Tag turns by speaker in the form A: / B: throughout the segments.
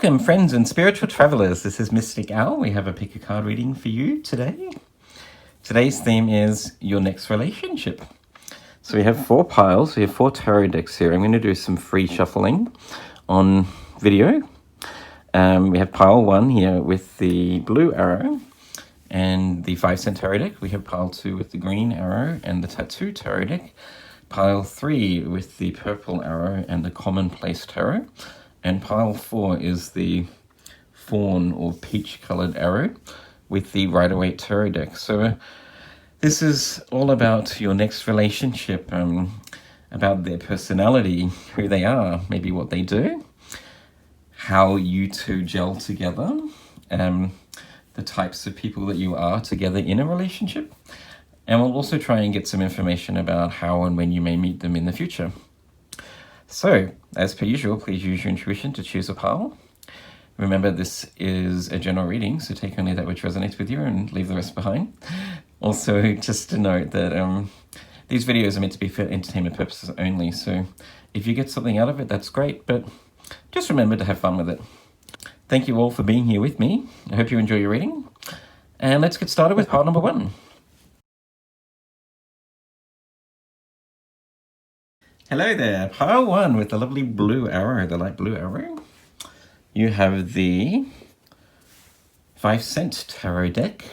A: Welcome, friends and spiritual travelers. This is Mystic Owl. We have a pick a card reading for you today. Today's theme is your next relationship. So we have 4 piles. We have 4 tarot decks here. I'm going to do some free shuffling on video. We have pile 1 here with the blue arrow and the 5-cent tarot deck. We have pile 2 with the green arrow and the Tatoo tarot deck. Pile 3 with the purple arrow and the commonplace tarot. And pile 4 is the fawn or peach colored arrow with the Ryder Waite tarot deck. So this is all about your next relationship, about their personality, who they are, maybe what they do, how you two gel together, the types of people that you are together in a relationship. And we'll also try and get some information about how and when you may meet them in the future. So, as per usual, please use your intuition to choose a pile. Remember, this is a general reading, so take only that which resonates with you and leave the rest behind. Also, just to note that these videos are meant to be for entertainment purposes only, so if you get something out of it, that's great, but just remember to have fun with it. Thank you all for being here with me. I hope you enjoy your reading. And let's get started with pile number 1. Hello there, pile 1 with the lovely blue arrow, the light blue arrow. You have the 5-cent tarot deck.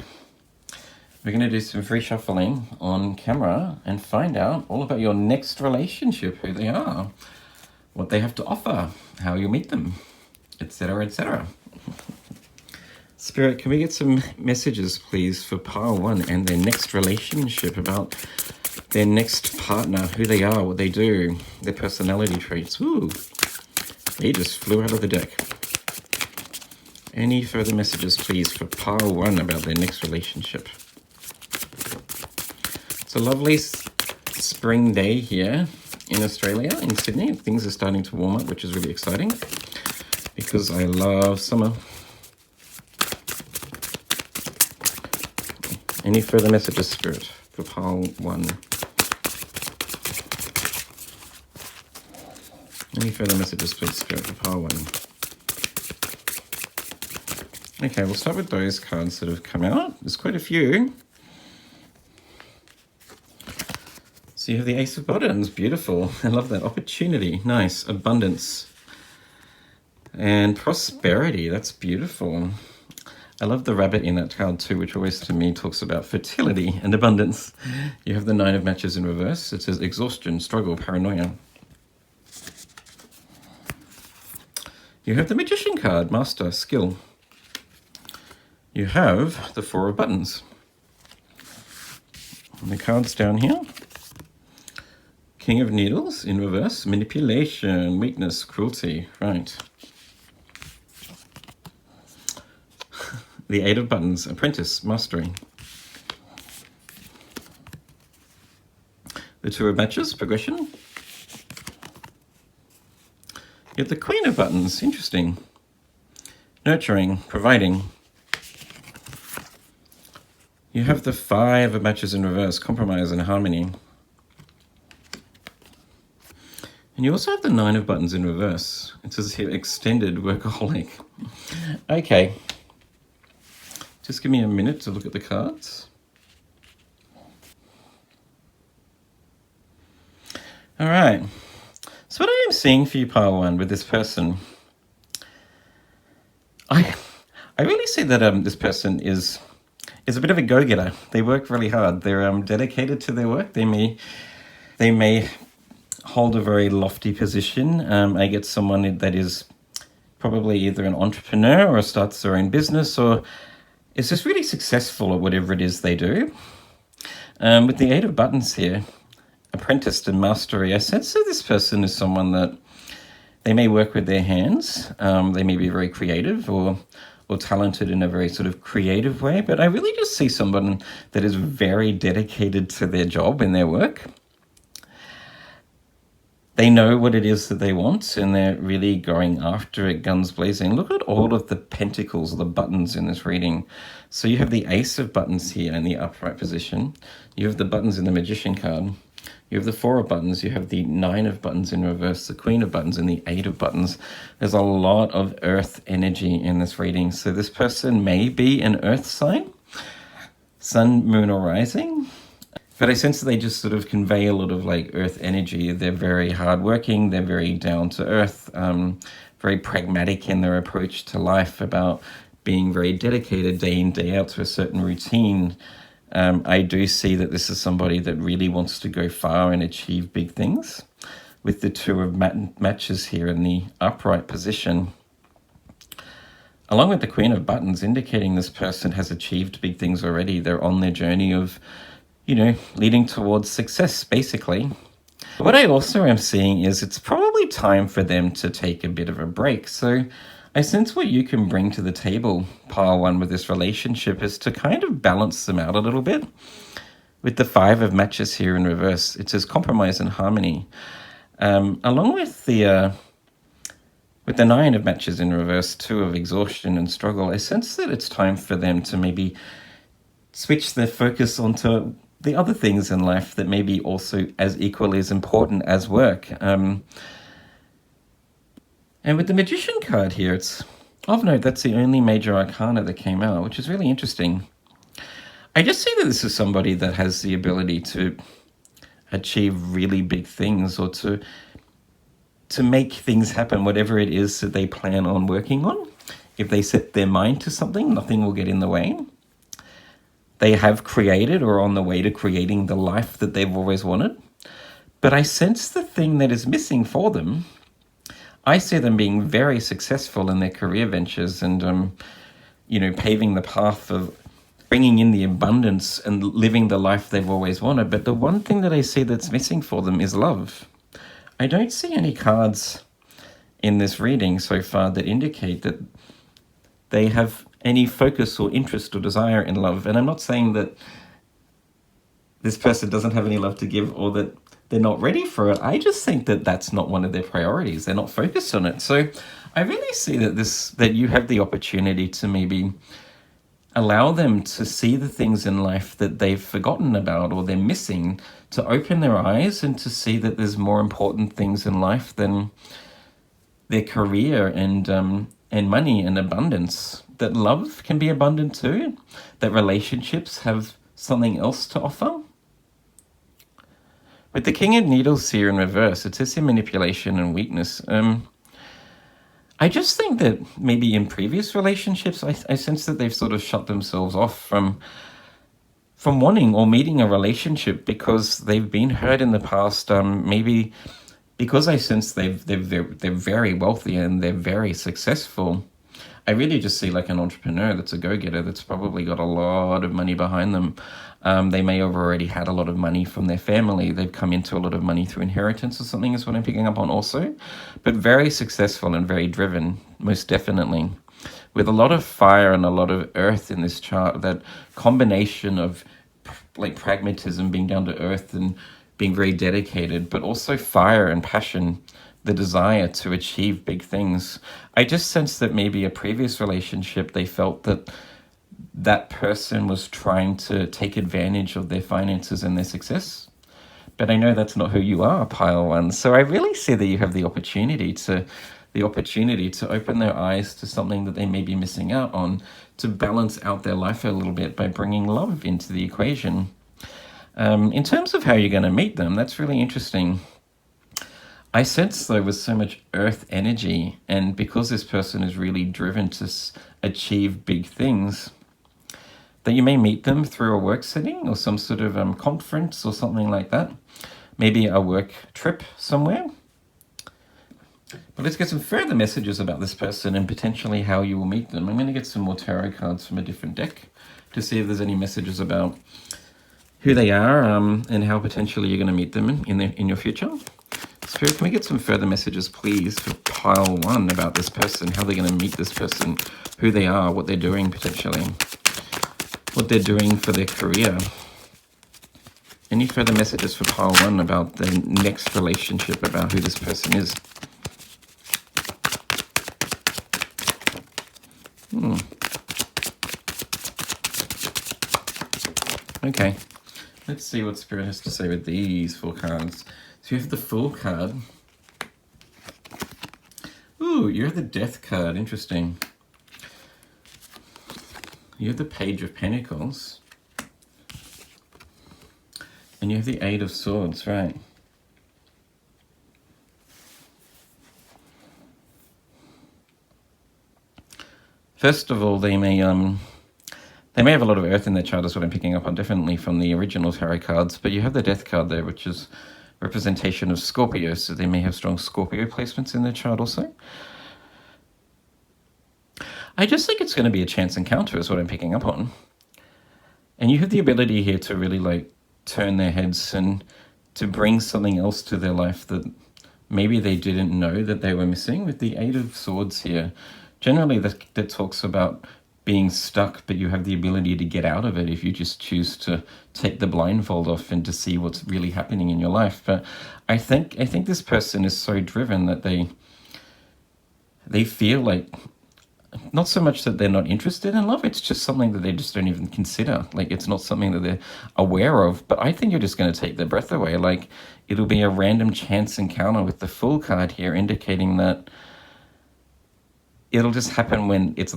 A: We're going to do some free shuffling on camera and find out all about your next relationship, who they are, what they have to offer, how you meet them, etc., etc. Spirit, can we get some messages, please, for pile 1 and their next relationship, about their next partner, who they are, what they do, their personality traits. Ooh, they just flew out of the deck. Any further messages, please, for pile 1 about their next relationship? It's a lovely spring day here in Australia, in Sydney. Things are starting to warm up, which is really exciting because I love summer. Any further messages, Spirit, for pile 1? Any further messages, please, Spirit, for pile 1? Okay, we'll start with those cards that have come out. There's quite a few. So you have the Ace of Bottoms. Beautiful. I love that. Opportunity. Nice. Abundance. And prosperity. That's beautiful. I love the rabbit in that card too, which always to me talks about fertility and abundance. You have the 9 of matches in reverse. It says exhaustion, struggle, paranoia. You have the Magician card, Master, Skill. You have the 4 of Buttons. And the cards down here. King of Needles in reverse, Manipulation, Weakness, Cruelty. Right. The 8 of Buttons, Apprentice, Mastery. The 2 of Matches, Progression. You have the Queen of Buttons, interesting. Nurturing, Providing. You have the 5 of Matches in reverse, Compromise and Harmony. And you also have the 9 of Buttons in reverse. It says here, Extended Workaholic. Okay. Just give me a minute to look at the cards. All right. So what I am seeing for you, pile 1, with this person, I really see that this person is a bit of a go-getter. They work really hard. They're dedicated to their work. They may hold a very lofty position. I get someone that is probably either an entrepreneur or starts their own business or is just really successful at whatever it is they do. With the 8 of Buttons here, Apprenticed and Mastery, I sense that this person is someone that they may work with their hands. They may be very creative or talented in a very sort of creative way, but I really just see someone that is very dedicated to their job and their work. They know what it is that they want, and they're really going after it, guns blazing. Look at all of the pentacles, the buttons in this reading. So you have the Ace of Buttons here in the upright position. You have the buttons in the Magician card. You have the Four of Buttons, you have the Nine of Buttons in reverse, the Queen of Buttons, and the Eight of Buttons. There's a lot of earth energy in this reading. So this person may be an earth sign, sun, moon, or rising. But I sense that they just sort of convey a lot of like earth energy. They're very hardworking, they're very down to earth, very pragmatic in their approach to life, about being very dedicated day in, day out to a certain routine. I do see that this is somebody that really wants to go far and achieve big things. With the Two of Matches here in the upright position, along with the Queen of Buttons, indicating this person has achieved big things already. They're on their journey of, you know, leading towards success, basically. What I also am seeing is it's probably time for them to take a bit of a break. So I sense what you can bring to the table, pile one, with this relationship is to kind of balance them out a little bit. With the Five of Matches here in reverse, it says compromise and harmony. Along with the Nine of Matches in reverse, Two of exhaustion and struggle, I sense that it's time for them to maybe switch their focus onto the other things in life that may be also as equally as important as work. And with the Magician card here, it's of note that's the only major arcana that came out, which is really interesting. I just see that this is somebody that has the ability to achieve really big things, or to make things happen, whatever it is that they plan on working on. If they set their mind to something, nothing will get in the way. They have created or are on the way to creating the life that they've always wanted. But I sense the thing that is missing for them. I see them being very successful in their career ventures and, you know, paving the path of bringing in the abundance and living the life they've always wanted. But the one thing that I see that's missing for them is love. I don't see any cards in this reading so far that indicate that they have any focus or interest or desire in love. And I'm not saying that this person doesn't have any love to give or that they're not ready for it. I just think that that's not one of their priorities. They're not focused on it. So I really see that you have the opportunity to maybe allow them to see the things in life that they've forgotten about or they're missing, to open their eyes and to see that there's more important things in life than their career and money and abundance. That love can be abundant too. That relationships have something else to offer. With the King of Needles here in reverse, it says manipulation and weakness. I just think that maybe in previous relationships, I sense that they've sort of shut themselves off from wanting or meeting a relationship because they've been hurt in the past. Maybe because I sense they're very wealthy and they're very successful. I really just see like an entrepreneur that's a go-getter that's probably got a lot of money behind them. They may have already had a lot of money from their family. They've come into a lot of money through inheritance or something is what I'm picking up on also. But very successful and very driven, most definitely. With a lot of fire and a lot of earth in this chart, that combination of like pragmatism, being down to earth and being very dedicated, but also fire and passion, the desire to achieve big things. I just sense that maybe a previous relationship, they felt that that person was trying to take advantage of their finances and their success. But I know that's not who you are, pile one. So I really see that you have the opportunity to open their eyes to something that they may be missing out on, to balance out their life a little bit by bringing love into the equation. In terms of how you're going to meet them, that's really interesting. I sense, though, with so much earth energy, and because this person is really driven to achieve big things, that you may meet them through a work setting or some sort of conference or something like that. Maybe a work trip somewhere. But let's get some further messages about this person and potentially how you will meet them. I'm going to get some more tarot cards from a different deck to see if there's any messages about who they are and how potentially you're going to meet them in your future. Spirit, can we get some further messages, please, for pile one about this person, how they're going to meet this person, who they are, what they're doing potentially, what they're doing for their career. Any further messages for pile one about the next relationship, about who this person is? Okay. Let's see what Spirit has to say with these 4 cards. So you have the Fool card. Ooh, you have the Death card. Interesting. You have the Page of Pentacles. And you have the 8 of Swords, right? First of all, they may have a lot of earth in their chart, is what I'm picking up on, definitely from the original tarot cards. But you have the Death card there, which is representation of Scorpio, so they may have strong Scorpio placements in their chart also. I just think it's going to be a chance encounter, is what I'm picking up on. And you have the ability here to really like turn their heads and to bring something else to their life that maybe they didn't know that they were missing. With the 8 of Swords here, generally that talks about being stuck, but you have the ability to get out of it if you just choose to take the blindfold off and to see what's really happening in your life. But I think this person is so driven that they feel like, not so much that they're not interested in love, it's just something that they just don't even consider. Like, it's not something that they're aware of. But I think you're just going to take their breath away. Like, it'll be a random chance encounter with the Fool card here, indicating that it'll just happen when it's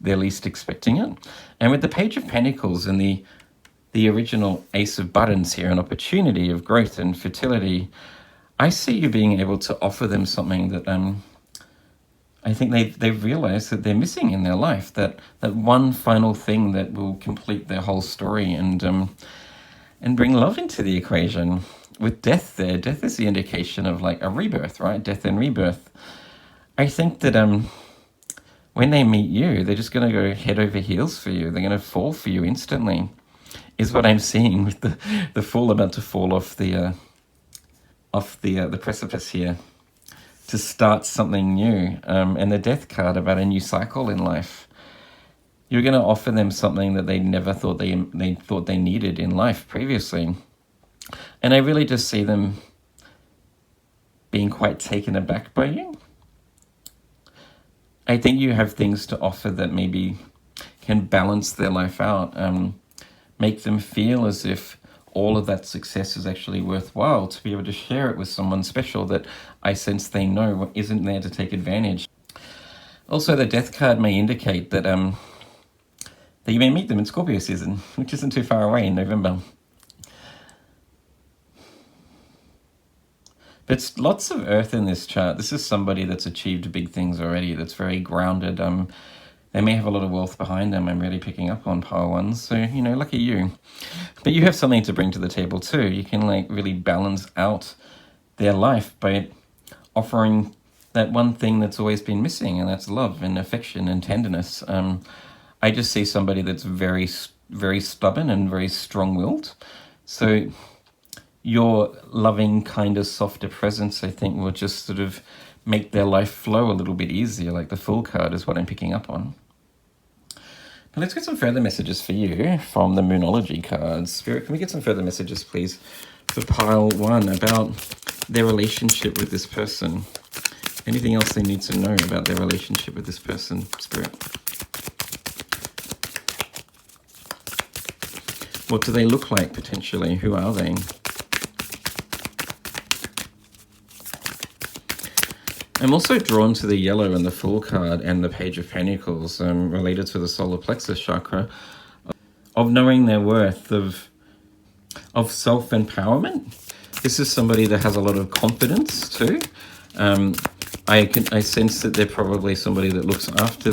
A: they're least expecting it. And with the Page of Pentacles and the original Ace of Buttons here, an opportunity of growth and fertility, I see you being able to offer them something that I think they've realized that they're missing in their life, that one final thing that will complete their whole story and bring love into the equation. With death there, death is the indication of like a rebirth, right? Death and rebirth. I think that when they meet you, they're just going to go head over heels for you. They're going to fall for you instantly, is what I'm seeing with the Fool about to fall off the precipice here, to start something new. And the Death card about a new cycle in life. You're going to offer them something that they never thought they thought they needed in life previously. And I really just see them being quite taken aback by you. I think you have things to offer that maybe can balance their life out, make them feel as if all of that success is actually worthwhile, to be able to share it with someone special that I sense they know isn't there to take advantage. Also, the Death card may indicate that that you may meet them in Scorpio season, which isn't too far away in November. But it's lots of earth in this chart. This is somebody that's achieved big things already, that's very grounded. They may have a lot of wealth behind them. I'm really picking up on pile ones. So, you know, lucky you. But you have something to bring to the table too. You can like really balance out their life by offering that one thing that's always been missing, and that's love and affection and tenderness. I just see somebody that's very, very stubborn and very strong-willed. So your loving, kinder, softer presence, I think, will just sort of make their life flow a little bit easier, like the Fool card is what I'm picking up on. Now let's get some further messages for you from the Moonology cards. Spirit, can we get some further messages, please, for pile 1 about their relationship with this person? Anything else they need to know about their relationship with this person, Spirit? What do they look like, potentially? Who are they? I'm also drawn to the yellow and the Fool card and the Page of Pentacles, related to the solar plexus chakra, of knowing their worth, of self-empowerment. This is somebody that has a lot of confidence too. I sense that they're probably somebody that looks after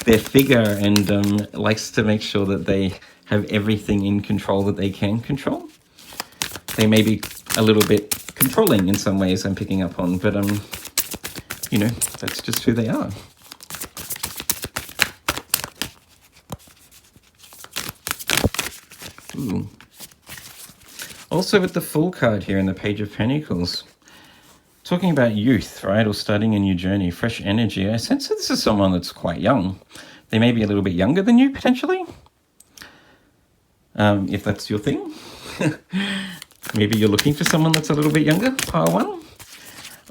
A: their figure and likes to make sure that they have everything in control that they can control. They may be a little bit controlling in some ways, I'm picking up on, but you know, that's just who they are. Ooh. Also with the Fool card here in the Page of Pentacles, talking about youth, right, or starting a new journey, fresh energy. I sense that this is someone that's quite young. They may be a little bit younger than you, potentially, if that's your thing. Maybe you're looking for someone that's a little bit younger, pile 1.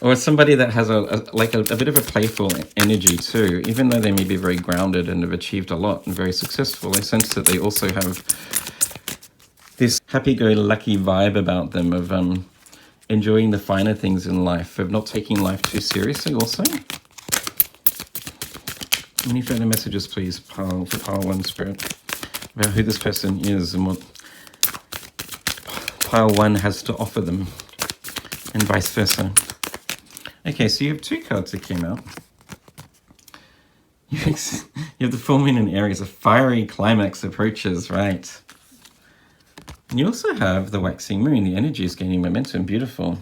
A: Or somebody that has a bit of a playful energy too. Even though they may be very grounded and have achieved a lot and very successful, I sense that they also have this happy-go-lucky vibe about them of enjoying the finer things in life, of not taking life too seriously also. Any further messages, please, for Pile 1 Spirit, about who this person is and what Pile 1 has to offer them, and vice versa. Okay, so you have 2 cards that came out. You have the full moon in Aries, a fiery climax approaches, right? And you also have the waxing moon, the energy is gaining momentum, beautiful.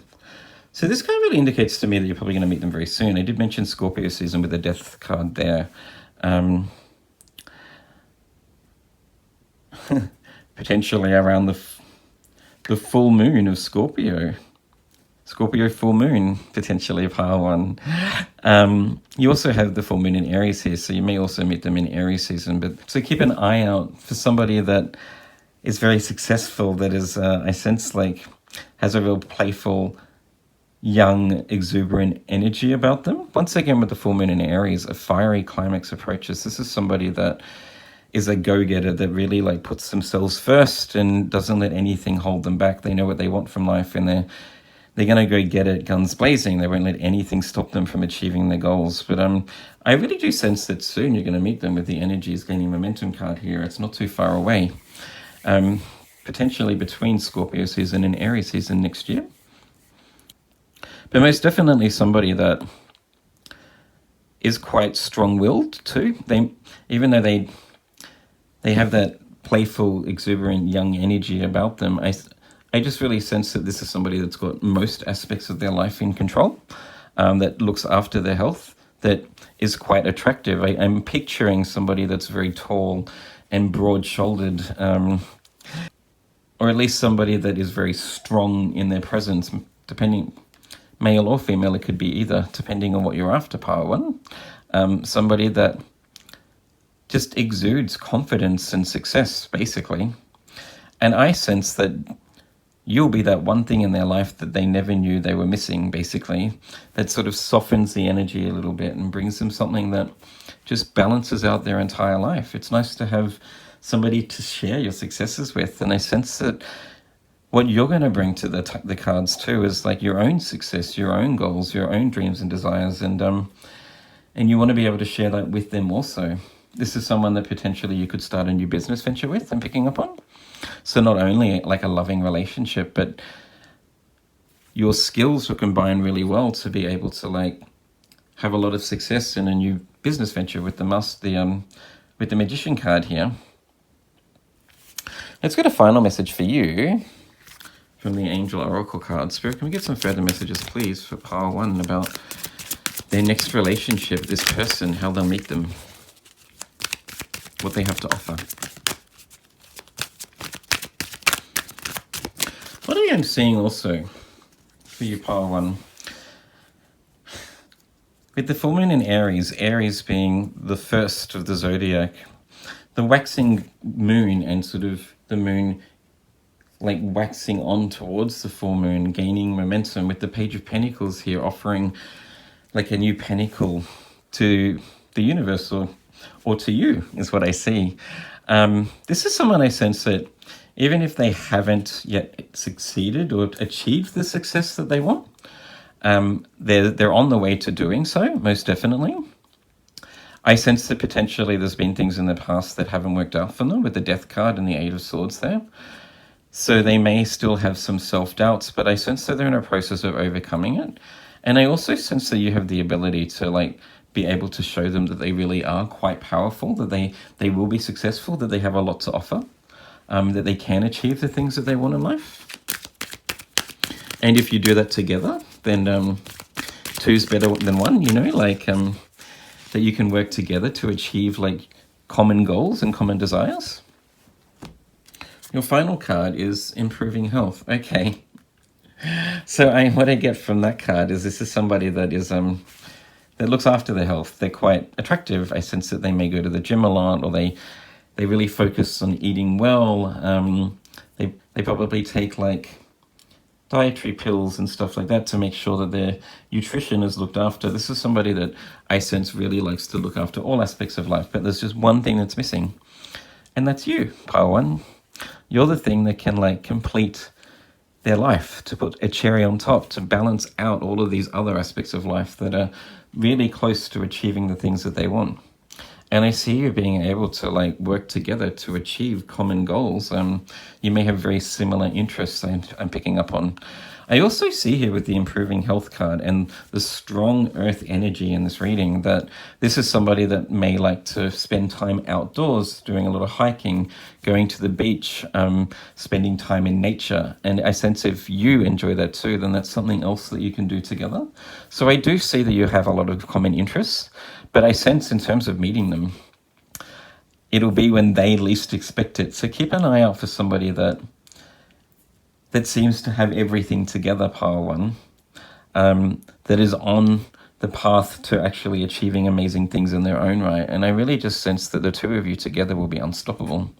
A: So this card really indicates to me that you're probably going to meet them very soon. I did mention Scorpio season with the death card there. Potentially around the full moon of Scorpio. Scorpio full moon, potentially, Pile 1. You also have the full moon in Aries here, so you may also meet them in Aries season. But so keep an eye out for somebody that is very successful, that is, I sense, like, has a real playful, young, exuberant energy about them. Once again, with the full moon in Aries, a fiery climax approaches. This is somebody that is a go-getter, that really, like, puts themselves first and doesn't let anything hold them back. They know what they want from life, and they're going to go get it guns blazing. They won't let anything stop them from achieving their goals. But I really do sense that soon you're going to meet them with the energies gaining momentum card here. It's not too far away. Potentially between Scorpio season and Aries season next year. But most definitely somebody that is quite strong-willed too. Even though they have that playful, exuberant, young energy about them, I just really sense that this is somebody that's got most aspects of their life in control, that looks after their health, that is quite attractive. I'm picturing somebody that's very tall and broad-shouldered, or at least somebody that is very strong in their presence, depending, male or female, it could be either, depending on what you're after, Pile 1. Somebody that just exudes confidence and success, basically. And I sense that you'll be that one thing in their life that they never knew they were missing, basically, that sort of softens the energy a little bit and brings them something that just balances out their entire life. It's nice to have somebody to share your successes with, and I sense that what you're going to bring to the cards too is like your own success, your own goals, your own dreams and desires, and you want to be able to share that with them also. This is someone that potentially you could start a new business venture with, I'm picking up on. So not only like a loving relationship, but your skills will combine really well to be able to like have a lot of success in a new business venture with the Magician card here. Let's get a final message for you from the Angel Oracle card. Spirit, can we get some further messages, please, for Pile 1 about their next relationship, this person, how they'll meet them, what they have to offer. What I am seeing also for you, Pile 1, with the full moon in Aries, Aries being the first of the zodiac, the waxing moon and sort of the moon like waxing on towards the full moon, gaining momentum, with the Page of Pentacles here offering like a new pentacle to the universe or to you, is what I see. This is someone I sense that even if they haven't yet succeeded or achieved the success that they want, they're on the way to doing so, most definitely. I sense that potentially there's been things in the past that haven't worked out for them, with the Death card and the Eight of Swords there. So they may still have some self-doubts, but I sense that they're in a process of overcoming it. And I also sense that you have the ability to like be able to show them that they really are quite powerful, that they will be successful, that they have a lot to offer, that they can achieve the things that they want in life. And if you do that together, then two's better than one, you know, like that you can work together to achieve like common goals and common desires. Your final card is improving health. Okay. So what I get from that card is this is somebody that is that looks after their health. They're quite attractive. I sense that they may go to the gym a lot, or they really focus on eating well. They probably take like dietary pills and stuff like that to make sure that their nutrition is looked after. This is somebody that I sense really likes to look after all aspects of life, but there's just one thing that's missing, and that's you, Pile 1. You're the thing that can like complete their life, to put a cherry on top, to balance out all of these other aspects of life that are really close to achieving the things that they want. And I see you being able to like work together to achieve common goals. You may have very similar interests I'm picking up on. I also see here with the improving health card and the strong earth energy in this reading that this is somebody that may like to spend time outdoors, doing a lot of hiking, going to the beach, spending time in nature. And I sense if you enjoy that too, then that's something else that you can do together. So I do see that you have a lot of common interests, but I sense in terms of meeting them, it'll be when they least expect it. So keep an eye out for somebody that seems to have everything together, pile one, that is on the path to actually achieving amazing things in their own right. And I really just sense that the two of you together will be unstoppable.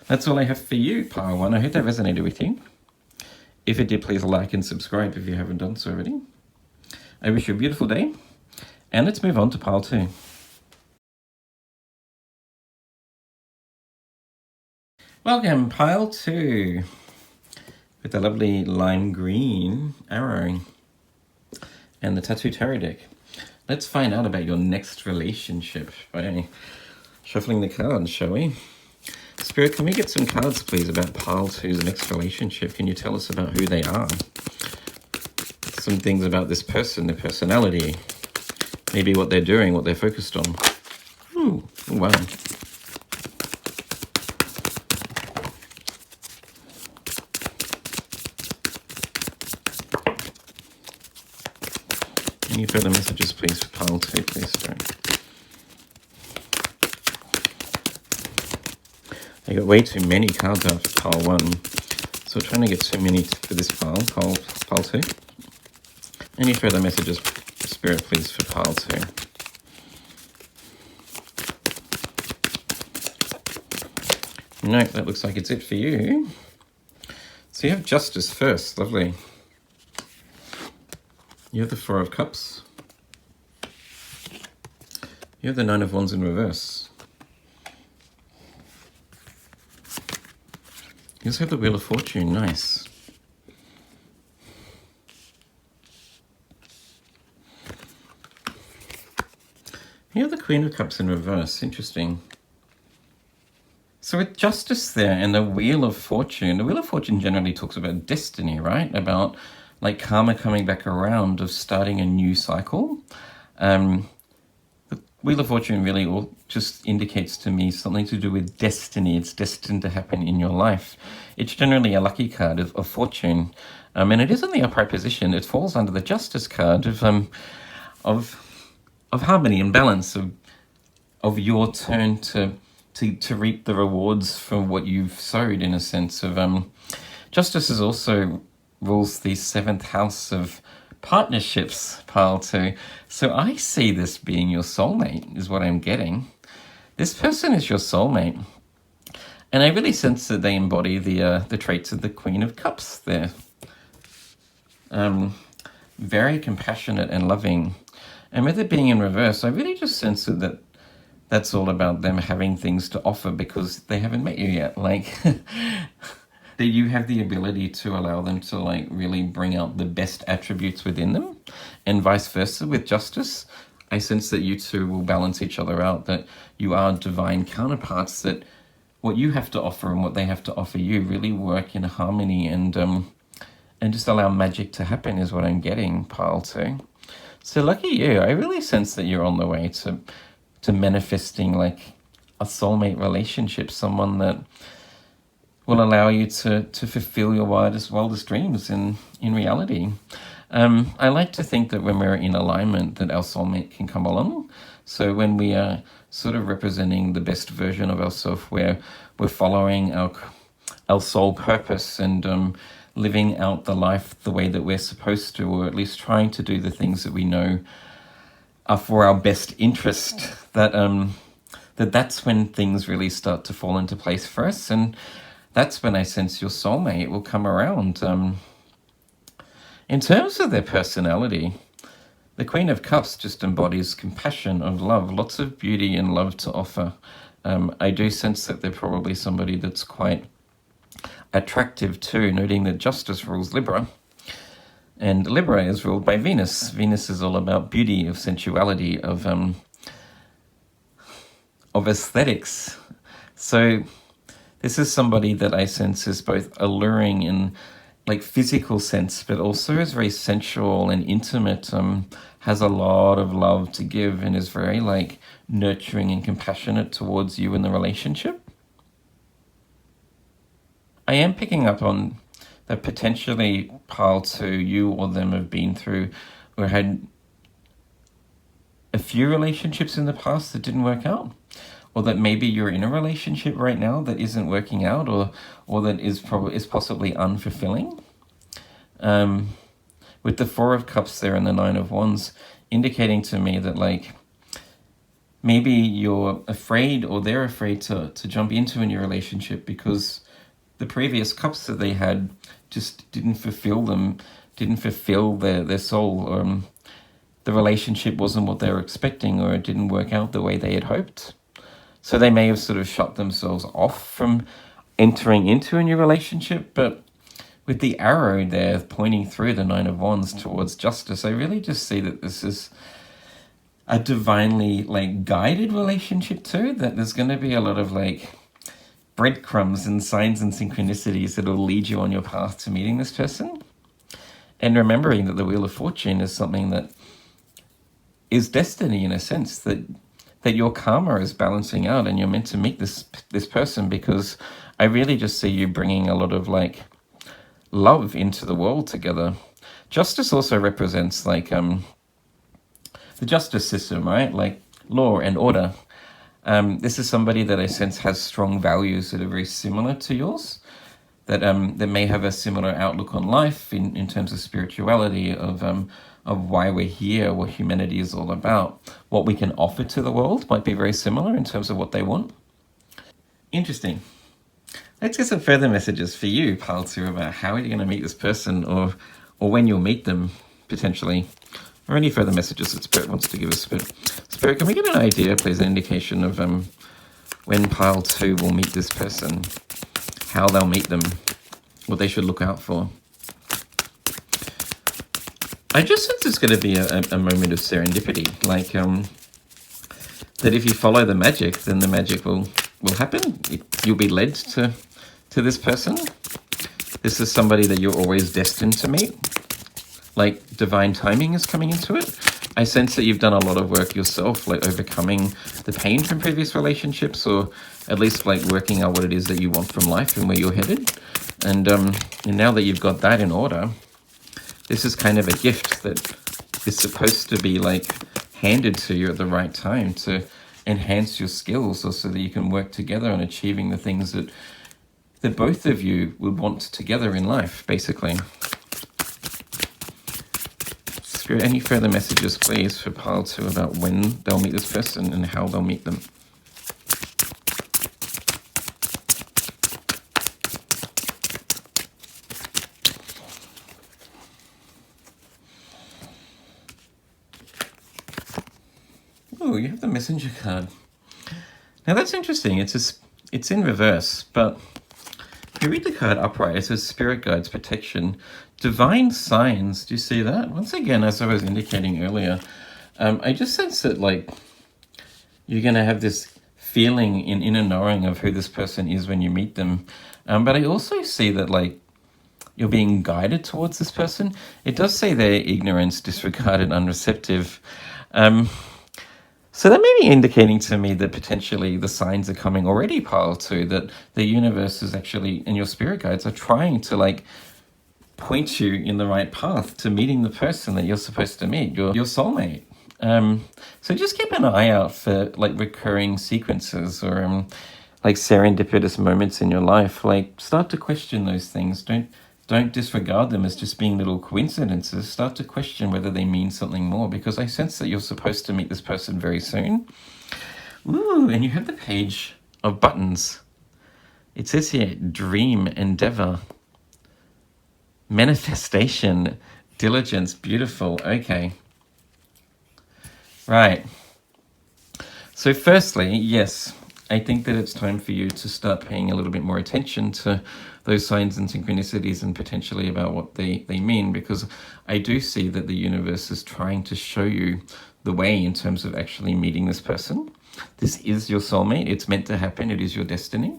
A: That's all I have for you, pile one. I hope that resonated with you. If it did, please like and subscribe if you haven't done so already. I wish you a beautiful day, and let's move on to pile two. Welcome, pile two, with the lovely lime green arrow and the Tatoo tarot deck. Let's find out about your next relationship by shuffling the cards, shall we? Spirit, can we get some cards, please, about pile two's next relationship? Can you tell us about who they are? Some things about this person, their personality, maybe what they're doing, what they're focused on. Ooh, wow. Any further messages, please, for pile two, please, Spirit? I got way too many cards out for pile one, so we're trying to get too many for this pile two. Any further messages, Spirit, please, for pile two? No, that looks like it's it for you. So you have Justice first, lovely. You have the Four of Cups. You have the Nine of Wands in reverse. You also have the Wheel of Fortune, nice. You have the Queen of Cups in reverse, interesting. So with Justice there and the Wheel of Fortune generally talks about destiny, right? About like karma coming back around, of starting a new cycle. The Wheel of Fortune really all just indicates to me something to do with destiny. It's destined to happen in your life. It's generally a lucky card of fortune. And it is in the upright position. It falls under the Justice card of harmony and balance, of your turn to reap the rewards from what you've sowed, in a sense of Justice is also rules the 7th house of partnerships, pile two. So I see this being your soulmate, is what I'm getting. This person is your soulmate. And I really sense that they embody the traits of the Queen of Cups there. Very compassionate and loving. And with it being in reverse, I really just sense that that's all about them having things to offer because they haven't met you yet. Like, that you have the ability to allow them to like really bring out the best attributes within them, and vice versa with Justice. I sense that you two will balance each other out, that you are divine counterparts, that what you have to offer and what they have to offer you really work in harmony and just allow magic to happen, is what I'm getting, pile two. So lucky you. I really sense that you're on the way to manifesting like a soulmate relationship, someone that will allow you to fulfill your wildest dreams in reality. I like to think that when we're in alignment, that our soulmate can come along. So when we are sort of representing the best version of ourselves, where we're following our soul purpose and living out the life the way that we're supposed to, or at least trying to do the things that we know are for our best interest, that's when things really start to fall into place for us. And that's when I sense your soulmate will come around. In terms of their personality, the Queen of Cups just embodies compassion of love, lots of beauty and love to offer. I do sense that they're probably somebody that's quite attractive too, noting that justice rules Libra. And Libra is ruled by Venus. Venus is all about beauty, of sensuality, of aesthetics. So this is somebody that I sense is both alluring in like physical sense, but also is very sensual and intimate, has a lot of love to give, and is very like nurturing and compassionate towards you in the relationship. I am picking up on that potentially pile 2, you or them have been through or had a few relationships in the past that didn't work out, or that maybe you're in a relationship right now that isn't working out, or that is possibly unfulfilling. With the 4 of Cups there and the 9 of Wands, indicating to me that like maybe you're afraid, or they're afraid to jump into a new relationship because the previous cups that they had just didn't fulfill their soul. The relationship wasn't what they were expecting, or it didn't work out the way they had hoped. So they may have sort of shut themselves off from entering into a new relationship. But with the arrow there pointing through the 9 of Wands towards justice, I really just see that this is a divinely like guided relationship too, that there's going to be a lot of like breadcrumbs and signs and synchronicities that will lead you on your path to meeting this person. And remembering that the Wheel of Fortune is something that is destiny, in a sense, that your karma is balancing out, and you're meant to meet this person, because I really just see you bringing a lot of like love into the world together. Justice also represents like the justice system, right? Like law and order. This is somebody that I sense has strong values that are very similar to yours, that may have a similar outlook on life in terms of spirituality, of why we're here, what humanity is all about, what we can offer to the world might be very similar in terms of what they want. Interesting. Let's get some further messages for you, pile 2, about how are you going to meet this person, or when you'll meet them, potentially. Or any further messages that Spirit wants to give us. Spirit, can we get an idea, please, an indication of when pile 2 will meet this person, how they'll meet them, what they should look out for? I just sense it's going to be a moment of serendipity, like that if you follow the magic, then the magic will happen. You'll be led to this person. This is somebody that you're always destined to meet. Like divine timing is coming into it. I sense that you've done a lot of work yourself, like overcoming the pain from previous relationships, or at least like working out what it is that you want from life and where you're headed. And now that you've got that in order, this is kind of a gift that is supposed to be like handed to you at the right time to enhance your skills, or so that you can work together on achieving the things that both of you would want together in life, basically. Spirit, any further messages, please, for pile 2 about when they'll meet this person and how they'll meet them? Oh, you have the Messenger card. Now that's interesting. It's in reverse, but if you read the card upright, it says Spirit Guides, Protection, Divine Signs. Do you see that? Once again, as I was indicating earlier, I just sense that like you're going to have this feeling in inner knowing of who this person is when you meet them. But I also see that like you're being guided towards this person. It does say they're ignorant, disregarded, unreceptive. So that may be indicating to me that potentially the signs are coming already, pile 2, that the universe is actually, and your spirit guides are trying to like point you in the right path to meeting the person that you're supposed to meet, your soulmate. So just keep an eye out for like recurring sequences, or like serendipitous moments in your life. Like start to question those things. Don't disregard them as just being little coincidences. Start to question whether they mean something more, because I sense that you're supposed to meet this person very soon. Ooh, and you have the Page of Buttons. It says here, dream, endeavor, manifestation, diligence, beautiful. Okay. Right. So firstly, yes, I think that it's time for you to start paying a little bit more attention to those signs and synchronicities and potentially about what they mean, because I do see that the universe is trying to show you the way in terms of actually meeting this person. This is your soulmate. It's meant to happen. It is your destiny.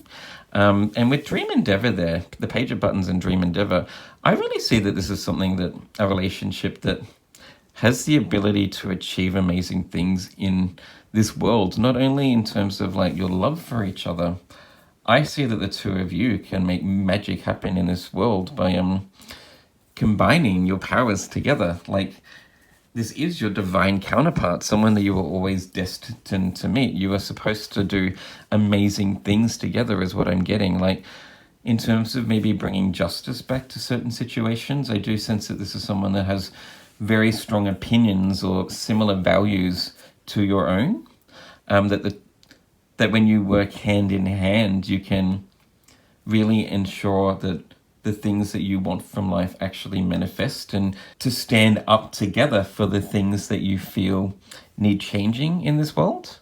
A: And with Dream Endeavor there, the Page of Buttons and Dream Endeavor, I really see that this is something that a relationship that has the ability to achieve amazing things in this world, not only in terms of like your love for each other. I see that the two of you can make magic happen in this world by combining your powers together. Like, this is your divine counterpart, someone that you were always destined to meet. You are supposed to do amazing things together is what I'm getting. Like, in terms of maybe bringing justice back to certain situations, I do sense that this is someone that has very strong opinions or similar values to your own. That when you work hand in hand, you can really ensure that the things that you want from life actually manifest, and to stand up together for the things that you feel need changing in this world.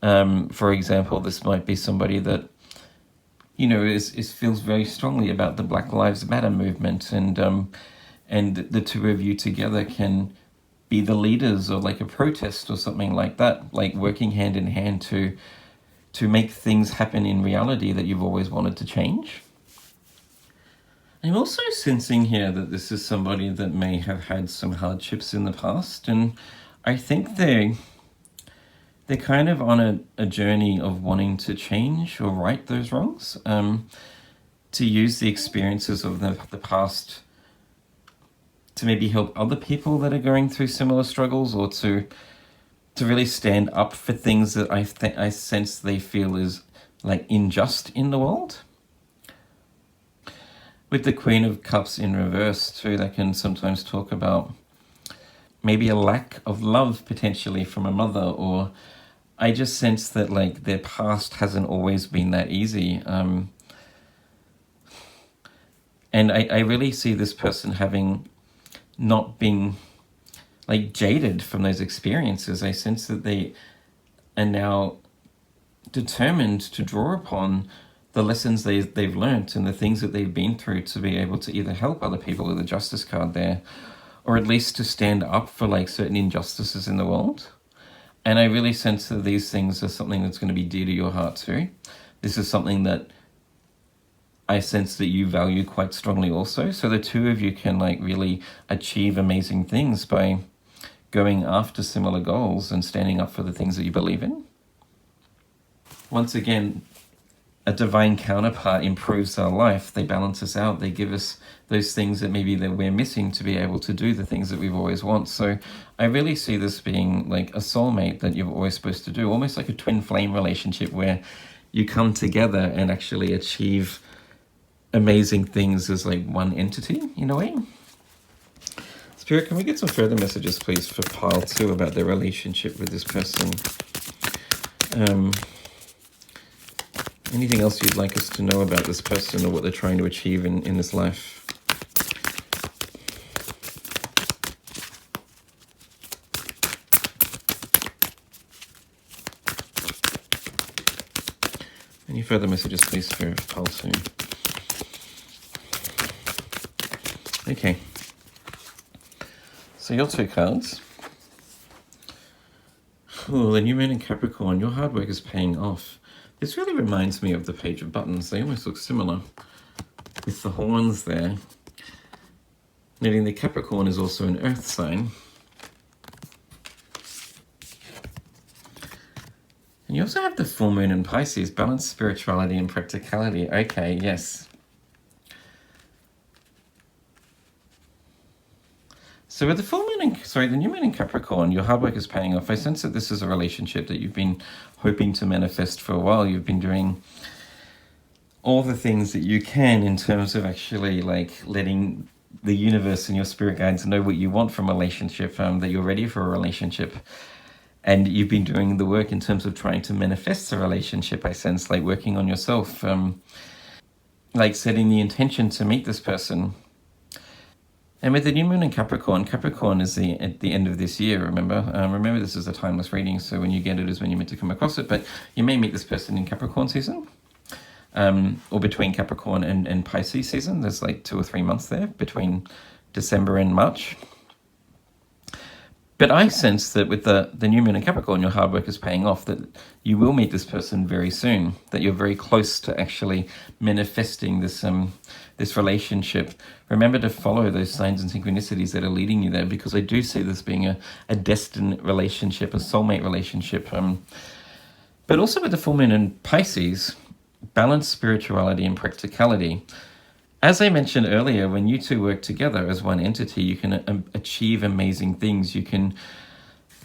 A: For example, this might be somebody that, you know, is feels very strongly about the Black Lives Matter movement, and the two of you together can be the leaders of like a protest or something like that, like working hand in hand to make things happen in reality that you've always wanted to change. I'm also sensing here that this is somebody that may have had some hardships in the past, and I think they're kind of on a journey of wanting to change or right those wrongs, to use the experiences of the past to maybe help other people that are going through similar struggles, or to really stand up for things that I sense they feel is like unjust in the world. With the Queen of Cups in reverse too, that can sometimes talk about maybe a lack of love potentially from a mother, or I just sense that like their past hasn't always been that easy. And I really see this person having not been like jaded from those experiences. I sense that they are now determined to draw upon the lessons they've learnt and the things that they've been through to be able to either help other people with the Justice card there, or at least to stand up for like certain injustices in the world. And I really sense that these things are something that's going to be dear to your heart too. This is something that I sense that you value quite strongly also. So the two of you can like really achieve amazing things by going after similar goals and standing up for the things that you believe in. Once again, a divine counterpart improves our life. They balance us out. They give us those things that maybe that we're missing to be able to do the things that we've always wanted. So I really see this being like a soulmate that you're always supposed to do, almost like a twin flame relationship where you come together and actually achieve amazing things as like one entity in a way. Spirit, can we get some further messages, please, for pile 2 about their relationship with this person? Anything else you'd like us to know about this person or what they're trying to achieve in this life? Any further messages, please, for pile 2? Okay. So your 2 cards. Oh, the new moon in Capricorn. Your hard work is paying off. This really reminds me of the Page of Buttons. They almost look similar with the horns there. Noting the Capricorn is also an earth sign. And you also have the full moon in Pisces, balance, spirituality, and practicality. Okay, yes. So with the the new moon in Capricorn, your hard work is paying off. I sense that this is a relationship that you've been hoping to manifest for a while. You've been doing all the things that you can in terms of actually like letting the universe and your spirit guides know what you want from a relationship, that you're ready for a relationship. And you've been doing the work in terms of trying to manifest a relationship, I sense, like working on yourself, like setting the intention to meet this person. And with the new moon in Capricorn, Capricorn is at the end of this year, remember? Remember, this is a timeless reading, so when you get it is when you're meant to come across it, but you may meet this person in Capricorn season, or between Capricorn and Pisces season. There's like 2 or 3 months there, between December and March. But I sense that with the new moon in Capricorn, your hard work is paying off, that you will meet this person very soon, that you're very close to actually manifesting this relationship. Remember to follow those signs and synchronicities that are leading you there, because I do see this being a destined relationship, a soulmate relationship. But also with the full moon in Pisces, balance spirituality and practicality. As I mentioned earlier, when you two work together as one entity, you can achieve amazing things.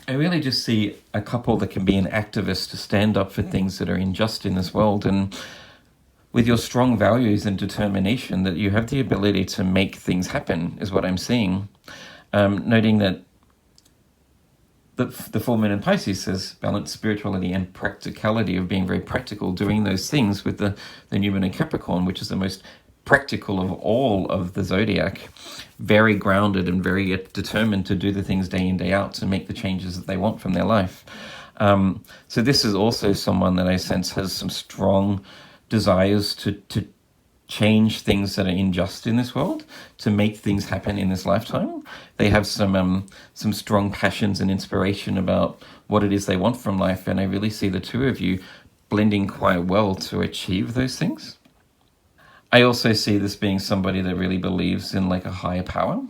A: I really just see a couple that can be an activist to stand up for things that are unjust in this world. And with your strong values and determination, that you have the ability to make things happen, is what I'm seeing. Noting that the full moon in Pisces says balance spirituality and practicality, of being very practical, doing those things, with the new moon in Capricorn, which is the most practical of all of the zodiac, very grounded and very determined to do the things day in, day out to make the changes that they want from their life. So this is also someone that I sense has some strong desires to change things that are unjust in this world, to make things happen in this lifetime. They have some strong passions and inspiration about what it is they want from life, and I really see the two of you blending quite well to achieve those things. I also see this being somebody that really believes in like a higher power.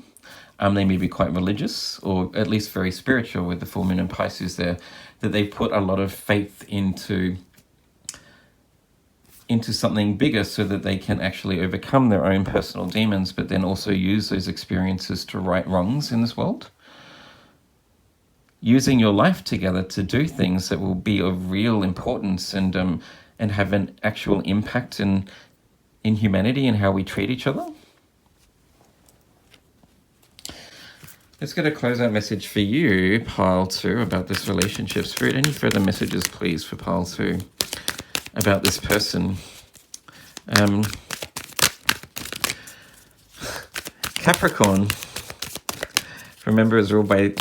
A: They may be quite religious, or at least very spiritual, with the full moon in Pisces there, that they put a lot of faith into something bigger, so that they can actually overcome their own personal demons, but then also use those experiences to right wrongs in this world. Using your life together to do things that will be of real importance and have an actual impact in humanity and how we treat each other. Let's get a closeout message for you, Pile 2, about this relationship. Spirit, any further messages, please, for Pile 2 about this person? Capricorn, remember, is ruled by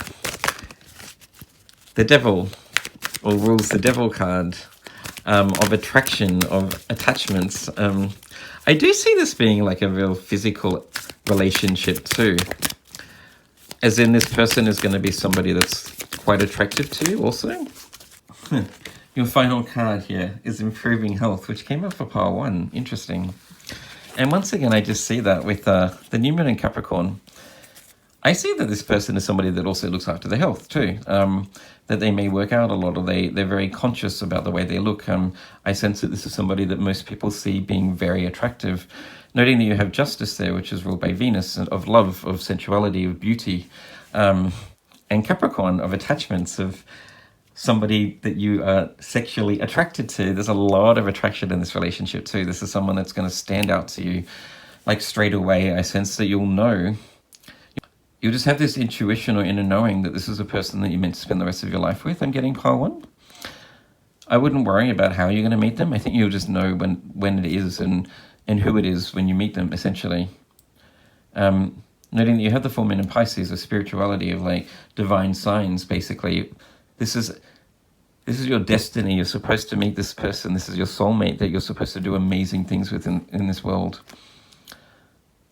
A: the devil, or rules the devil card, of attraction, of attachments. I do see this being like a real physical relationship too. As in, this person is going to be somebody that's quite attractive to you also. Your final card here is improving health, which came up for pile 1. Interesting. And once again, I just see that with the new moon in Capricorn. I see that this person is somebody that also looks after their health too. That they may work out a lot, or they're very conscious about the way they look. I sense that this is somebody that most people see being very attractive. Noting that you have Justice there, which is ruled by Venus, of love, of sensuality, of beauty. And Capricorn, of attachments, of somebody that you are sexually attracted to. There's a lot of attraction in this relationship too. This is someone that's going to stand out to you. Like straight away, I sense that you'll know. You'll just have this intuition or inner knowing that this is a person that you're meant to spend the rest of your life with. I'm getting pile 1. I wouldn't worry about how you're going to meet them. I think you'll just know when it is and who it is when you meet them, essentially. Noting that you have the full moon in Pisces, of spirituality, of like divine signs, basically. This is your destiny. You're supposed to meet this person. This is your soulmate that you're supposed to do amazing things with in this world.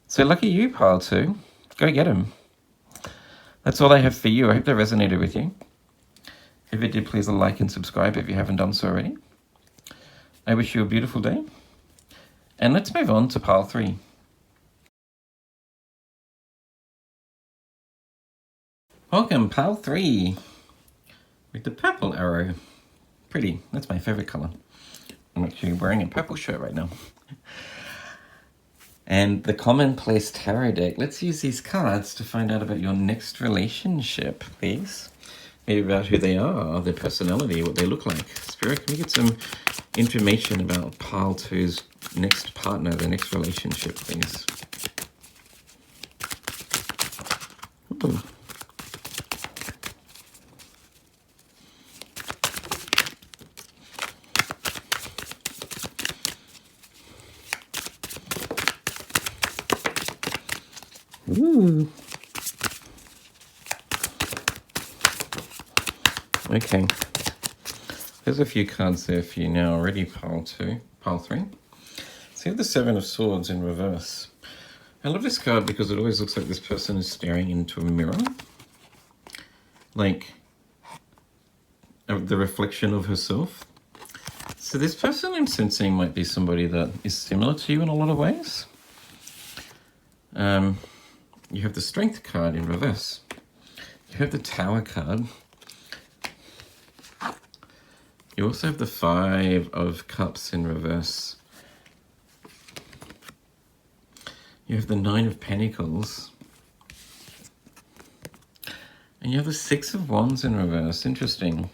A: So lucky you, pile 2. Go get him. That's all I have for you. I hope that resonated with you. If it did, please like and subscribe if you haven't done so already. I wish you a beautiful day. And let's move on to pile 3. Welcome, pile 3. With the purple arrow. Pretty. That's my favorite color. I'm actually wearing a purple shirt right now. And the Commonplace Tarot deck. Let's use these cards to find out about your next relationship, please. Maybe about who they are, their personality, what they look like. Spirit, can we get some information about pile 2's next partner, their next relationship, please? Ooh. Ooh, Okay. There's a few cards there for you now already, pile 2, pile 3. So you have the Seven of Swords in reverse. I love this card because it always looks like this person is staring into a mirror. Like the reflection of herself. So this person I'm sensing might be somebody that is similar to you in a lot of ways. You have the Strength card in reverse. You have the Tower card. You also have the Five of Cups in reverse. You have the Nine of Pentacles. And you have the Six of Wands in reverse. Interesting.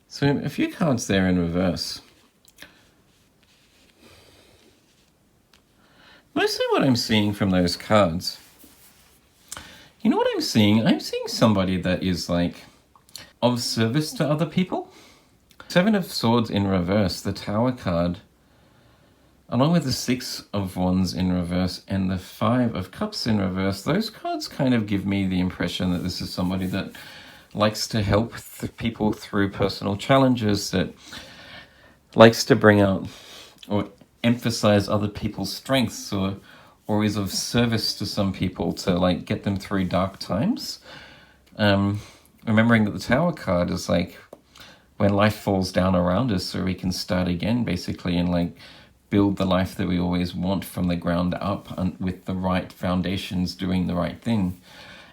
A: So a few cards there in reverse. Mostly what I'm seeing from those cards, you know what I'm seeing? I'm seeing somebody that is like of service to other people. Seven of Swords in reverse, the Tower card, along with the Six of Wands in reverse and the Five of Cups in reverse, those cards kind of give me the impression that this is somebody that likes to help people through personal challenges, that likes to bring out or emphasize other people's strengths, or is of service to some people to like get them through dark times. Remembering that the Tower card is like when life falls down around us so we can start again, basically, and like build the life that we always want from the ground up and with the right foundations, doing the right thing.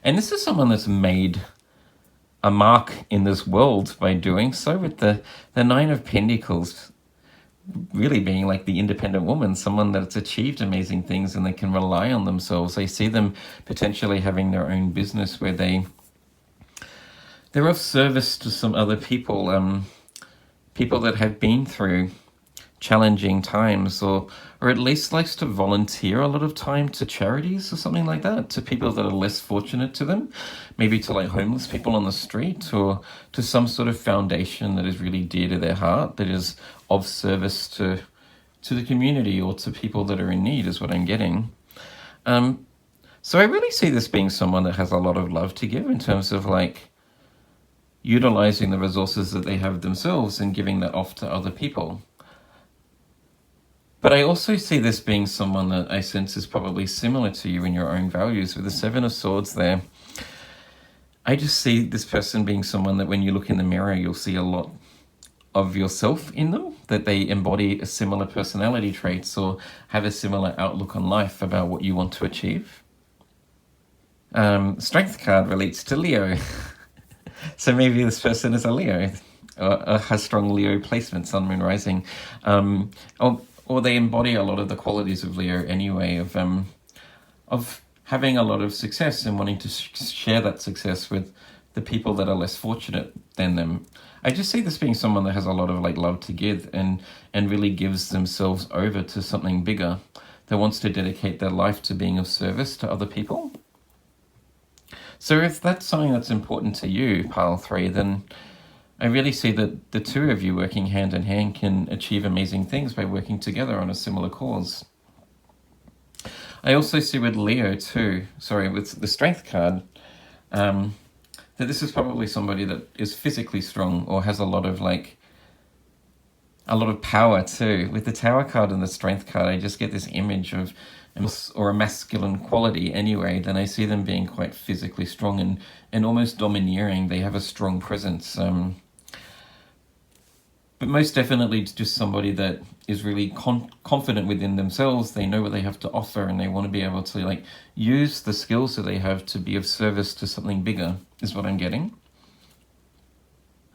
A: And this is someone that's made a mark in this world by doing so, with the Nine of Pentacles really being like the independent woman, someone that's achieved amazing things and they can rely on themselves. I see them potentially having their own business where they're of service to some other people, people that have been through challenging times, or at least likes to volunteer a lot of time to charities or something like that, to people that are less fortunate to them, maybe to like homeless people on the street, or to some sort of foundation that is really dear to their heart, that is of service to the community or to people that are in need, is what I'm getting. So I really see this being someone that has a lot of love to give in terms of like utilizing the resources that they have themselves and giving that off to other people. But I also see this being someone that I sense is probably similar to you in your own values. With the Seven of Swords there, I just see this person being someone that when you look in the mirror, you'll see a lot of yourself in them, that they embody a similar personality traits or have a similar outlook on life about what you want to achieve. Strength card relates to Leo. So maybe this person is a Leo, or has strong Leo placement, Sun, Moon, Rising. Or they embody a lot of the qualities of Leo anyway, of having a lot of success and wanting to share that success with the people that are less fortunate than them. I just see this being someone that has a lot of like love to give and really gives themselves over to something bigger, that wants to dedicate their life to being of service to other people. So if that's something that's important to you, pile 3, then I really see that the two of you working hand in hand can achieve amazing things by working together on a similar cause. I also see with Leo too, with the Strength card, that this is probably somebody that is physically strong or has a lot of power too. With the Tower card and the Strength card, I just get this image of or a masculine quality anyway. Then I see them being quite physically strong and almost domineering. They have a strong presence. But most definitely it's just somebody that is really confident within themselves. They know what they have to offer and they want to be able to like use the skills that they have to be of service to something bigger, is what I'm getting.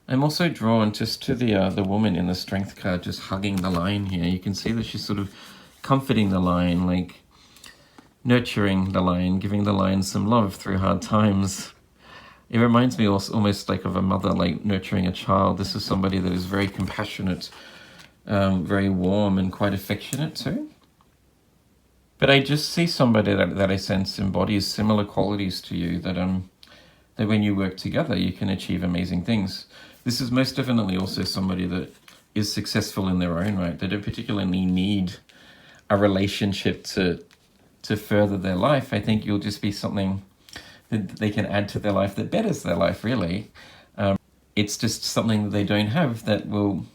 A: I'm also drawn just to the woman in the Strength card just hugging the lion here. You can see that she's sort of comforting the lion, like nurturing the lion, giving the lion some love through hard times. It reminds me also almost like of a mother like nurturing a child. This is somebody that is very compassionate, very warm and quite affectionate too. But I just see somebody that I sense embodies similar qualities to you, that when you work together you can achieve amazing things. This is most definitely also somebody that is successful in their own right. They don't particularly need a relationship to further their life. I think you'll just be something that they can add to their life that betters their life, really. it's just something that they don't have that will,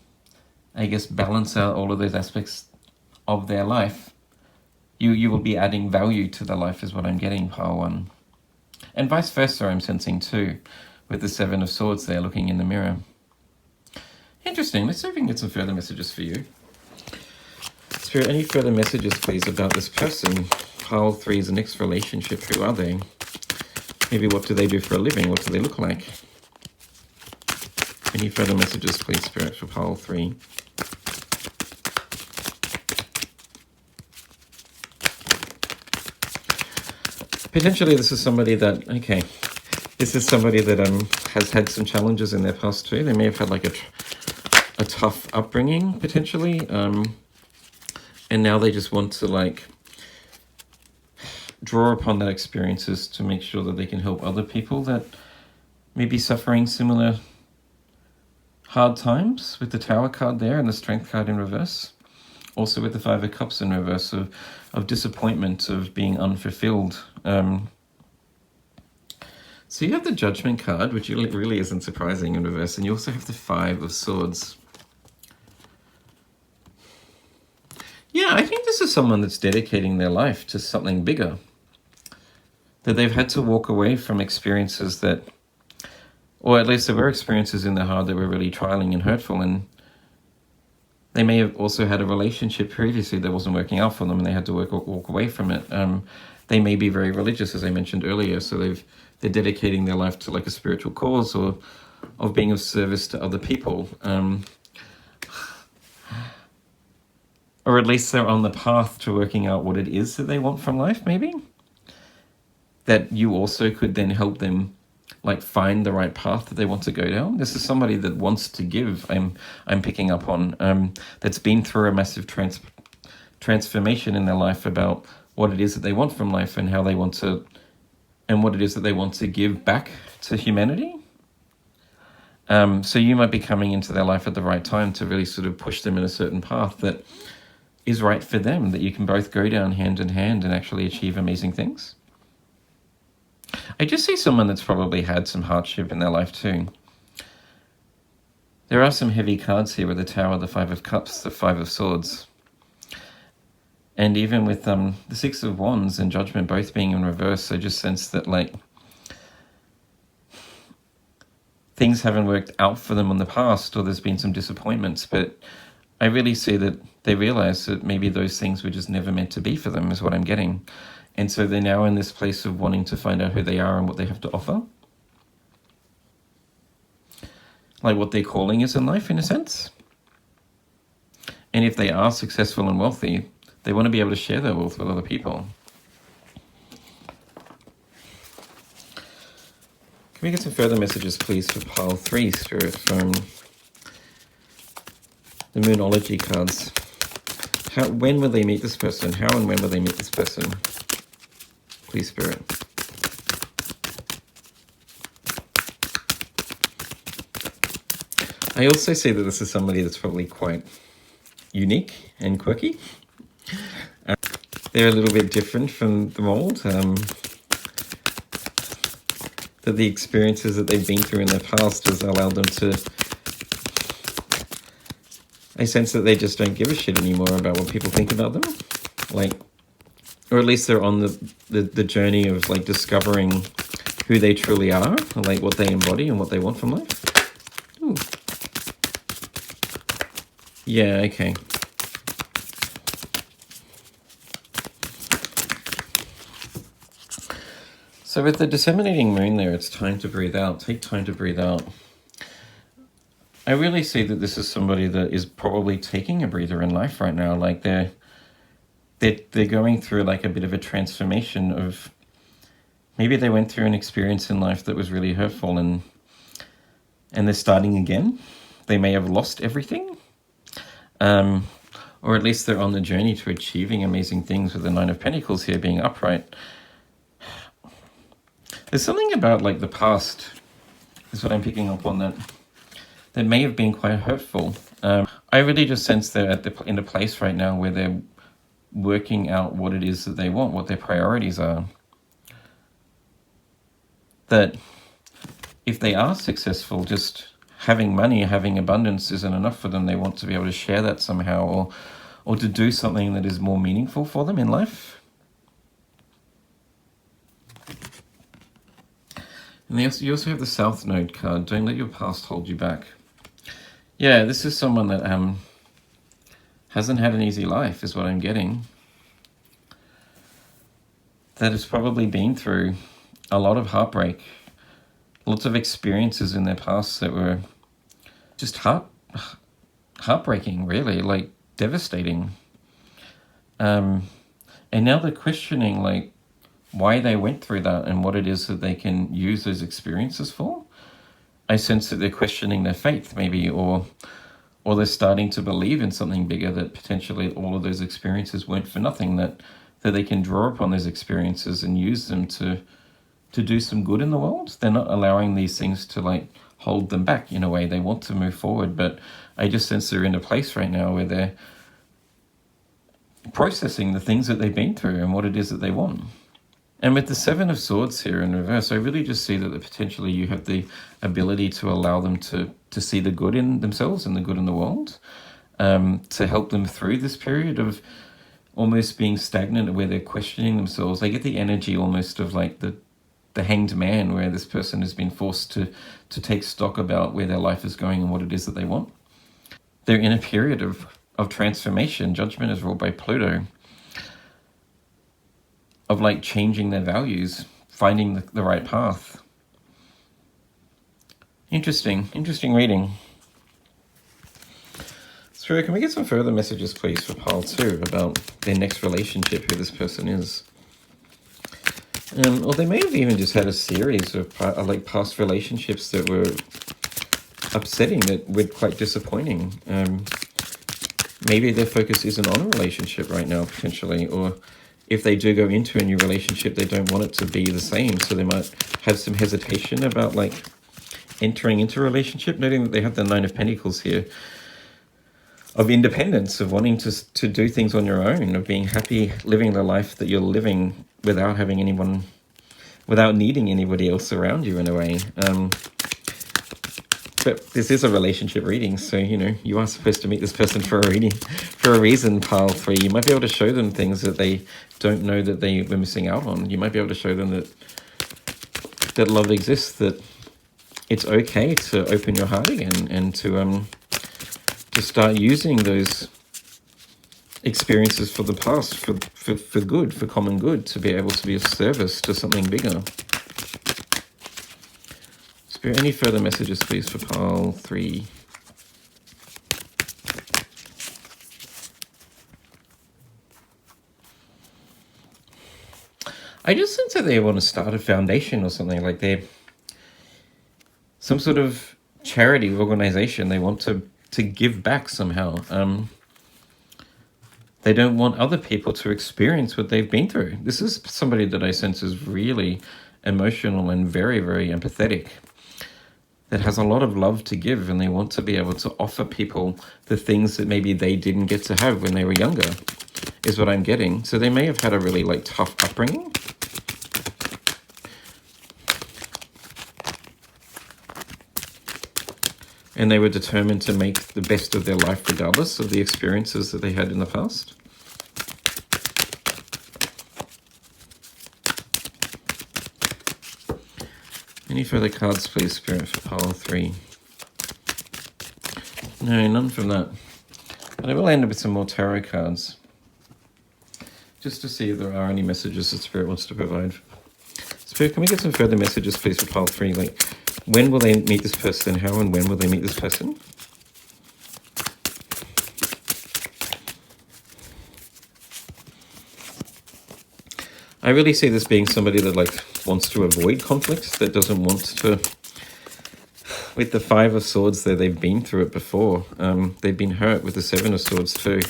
A: I guess, balance out all of those aspects of their life. You will be adding value to their life is what I'm getting, pile 1. And vice versa, I'm sensing too, with the 7 of Swords there looking in the mirror. Interesting. Let's see if we can get some further messages for you. Spirit, any further messages, please, about this person? Pile 3 is the next relationship. Who are they? Maybe what do they do for a living? What do they look like? Any further messages, please, Spirit, for pile 3? Potentially this is somebody that, okay, this is somebody that has had some challenges in their past too. They may have had like a tough upbringing, potentially, and now they just want to like draw upon that experiences to make sure that they can help other people that may be suffering similar hard times, with the Tower card there and the Strength card in reverse. Also with the 5 of Cups in reverse, of disappointment, of being unfulfilled. So you have the Judgment card, which really isn't surprising in reverse, and you also have the 5 of Swords. Yeah, I think this is someone that's dedicating their life to something bigger. That they've had to walk away from experiences that, or at least there were experiences in their heart that were really trialing and hurtful, and they may have also had a relationship previously that wasn't working out for them and they had to walk away from it. They may be very religious, as I mentioned earlier, so they're dedicating their life to like a spiritual cause or of being of service to other people. Or at least they're on the path to working out what it is that they want from life, maybe. That you also could then help them like find the right path that they want to go down. This is somebody that wants to give, I'm picking up on, that's been through a massive transformation in their life about what it is that they want from life and how they want to, and what it is that they want to give back to humanity. So you might be coming into their life at the right time to really sort of push them in a certain path that is right for them, that you can both go down hand in hand and actually achieve amazing things. I just see someone that's probably had some hardship in their life too. There are some heavy cards here with the Tower, the 5 of Cups, the 5 of Swords. And even with the 6 of Wands and Judgment both being in reverse, I just sense that like things haven't worked out for them in the past, or there's been some disappointments, but I really see that they realize that maybe those things were just never meant to be for them, is what I'm getting. And so they're now in this place of wanting to find out who they are and what they have to offer. Like what their calling is in life, in a sense. And if they are successful and wealthy, they want to be able to share their wealth with other people. Can we get some further messages, please, for pile 3, Spirit, from the Moonology cards? When will they meet this person? How and when will they meet this person? Please, Spirit. I also see that this is somebody that's probably quite unique and quirky. They're a little bit different from the mold. That the experiences that they've been through in their past has allowed them to... I sense that they just don't give a shit anymore about what people think about them. Like, or at least they're on the journey of like discovering who they truly are, and like what they embody and what they want from life. Ooh. Yeah, okay. So with the disseminating moon there, it's time to breathe out. Take time to breathe out. I really see that this is somebody that is probably taking a breather in life right now. Like they're going through like a bit of a transformation of, maybe they went through an experience in life that was really hurtful and they're starting again. They may have lost everything. Or at least they're on the journey to achieving amazing things with the 9 of Pentacles here being upright. There's something about like the past, is what I'm picking up on, that may have been quite hurtful. I really just sense they're in a place right now where they're working out what it is that they want, what their priorities are. That if they are successful, just having money, having abundance isn't enough for them. They want to be able to share that somehow, or to do something that is more meaningful for them in life. And you also have the South Node card. Don't let your past hold you back. Yeah, this is someone that hasn't had an easy life, is what I'm getting. That has probably been through a lot of heartbreak, lots of experiences in their past that were just heartbreaking, really, like devastating. And now they're questioning, like, why they went through that and what it is that they can use those experiences for. I sense that they're questioning their faith, maybe, or they're starting to believe in something bigger, that potentially all of those experiences weren't for nothing, that they can draw upon those experiences and use them to do some good in the world. They're not allowing these things to, like, hold them back in a way. They want to move forward, but I just sense they're in a place right now where they're processing the things that they've been through and what it is that they want. And with the Seven of Swords here in reverse, I really just see that potentially you have the ability to allow them to see the good in themselves and the good in the world, to help them through this period of almost being stagnant, where they're questioning themselves. I get the energy almost of like the Hanged Man, where this person has been forced to take stock about where their life is going and what it is that they want. They're in a period of transformation. Judgment is ruled by Pluto. Of like changing their values, finding the right path. Interesting reading. So can we get some further messages, please, for pile 2 about their next relationship, who this person is? Or they may have even just had a series of like past relationships that were upsetting, that were quite disappointing. Maybe their focus isn't on a relationship right now, potentially, or if they do go into a new relationship, they don't want it to be the same, so they might have some hesitation about like entering into a relationship, noting that they have the Nine of Pentacles here, of independence, of wanting to do things on your own, of being happy living the life that you're living without having anyone, without needing anybody else around you in a way. But this is a relationship reading, so, you know, you are supposed to meet this person for a reason, pile 3. You might be able to show them things that they don't know that they were missing out on. You might be able to show them that love exists, that it's okay to open your heart again, and to start using those experiences for the past for good, for common good, to be able to be of service to something bigger. Spirit, any further messages, please, for pile 3? I just sense that they want to start a foundation or something, like they're some sort of charity organization. They want to give back somehow. They don't want other people to experience what they've been through. This is somebody that I sense is really emotional and very, very empathetic, that has a lot of love to give, and they want to be able to offer people the things that maybe they didn't get to have when they were younger, is what I'm getting. So they may have had a really like tough upbringing. And they were determined to make the best of their life regardless of the experiences that they had in the past. Any further cards, please, Spirit, for pile 3? No, none from that. But I will end up with some more tarot cards, just to see if there are any messages that Spirit wants to provide. Spirit, can we get some further messages, please, for pile 3? Like, when will they meet this person? How and when will they meet this person? I really see this being somebody that like wants to avoid conflicts, that doesn't want to. With the Five of Swords there, they've been through it before. They've been hurt with the Seven of Swords too.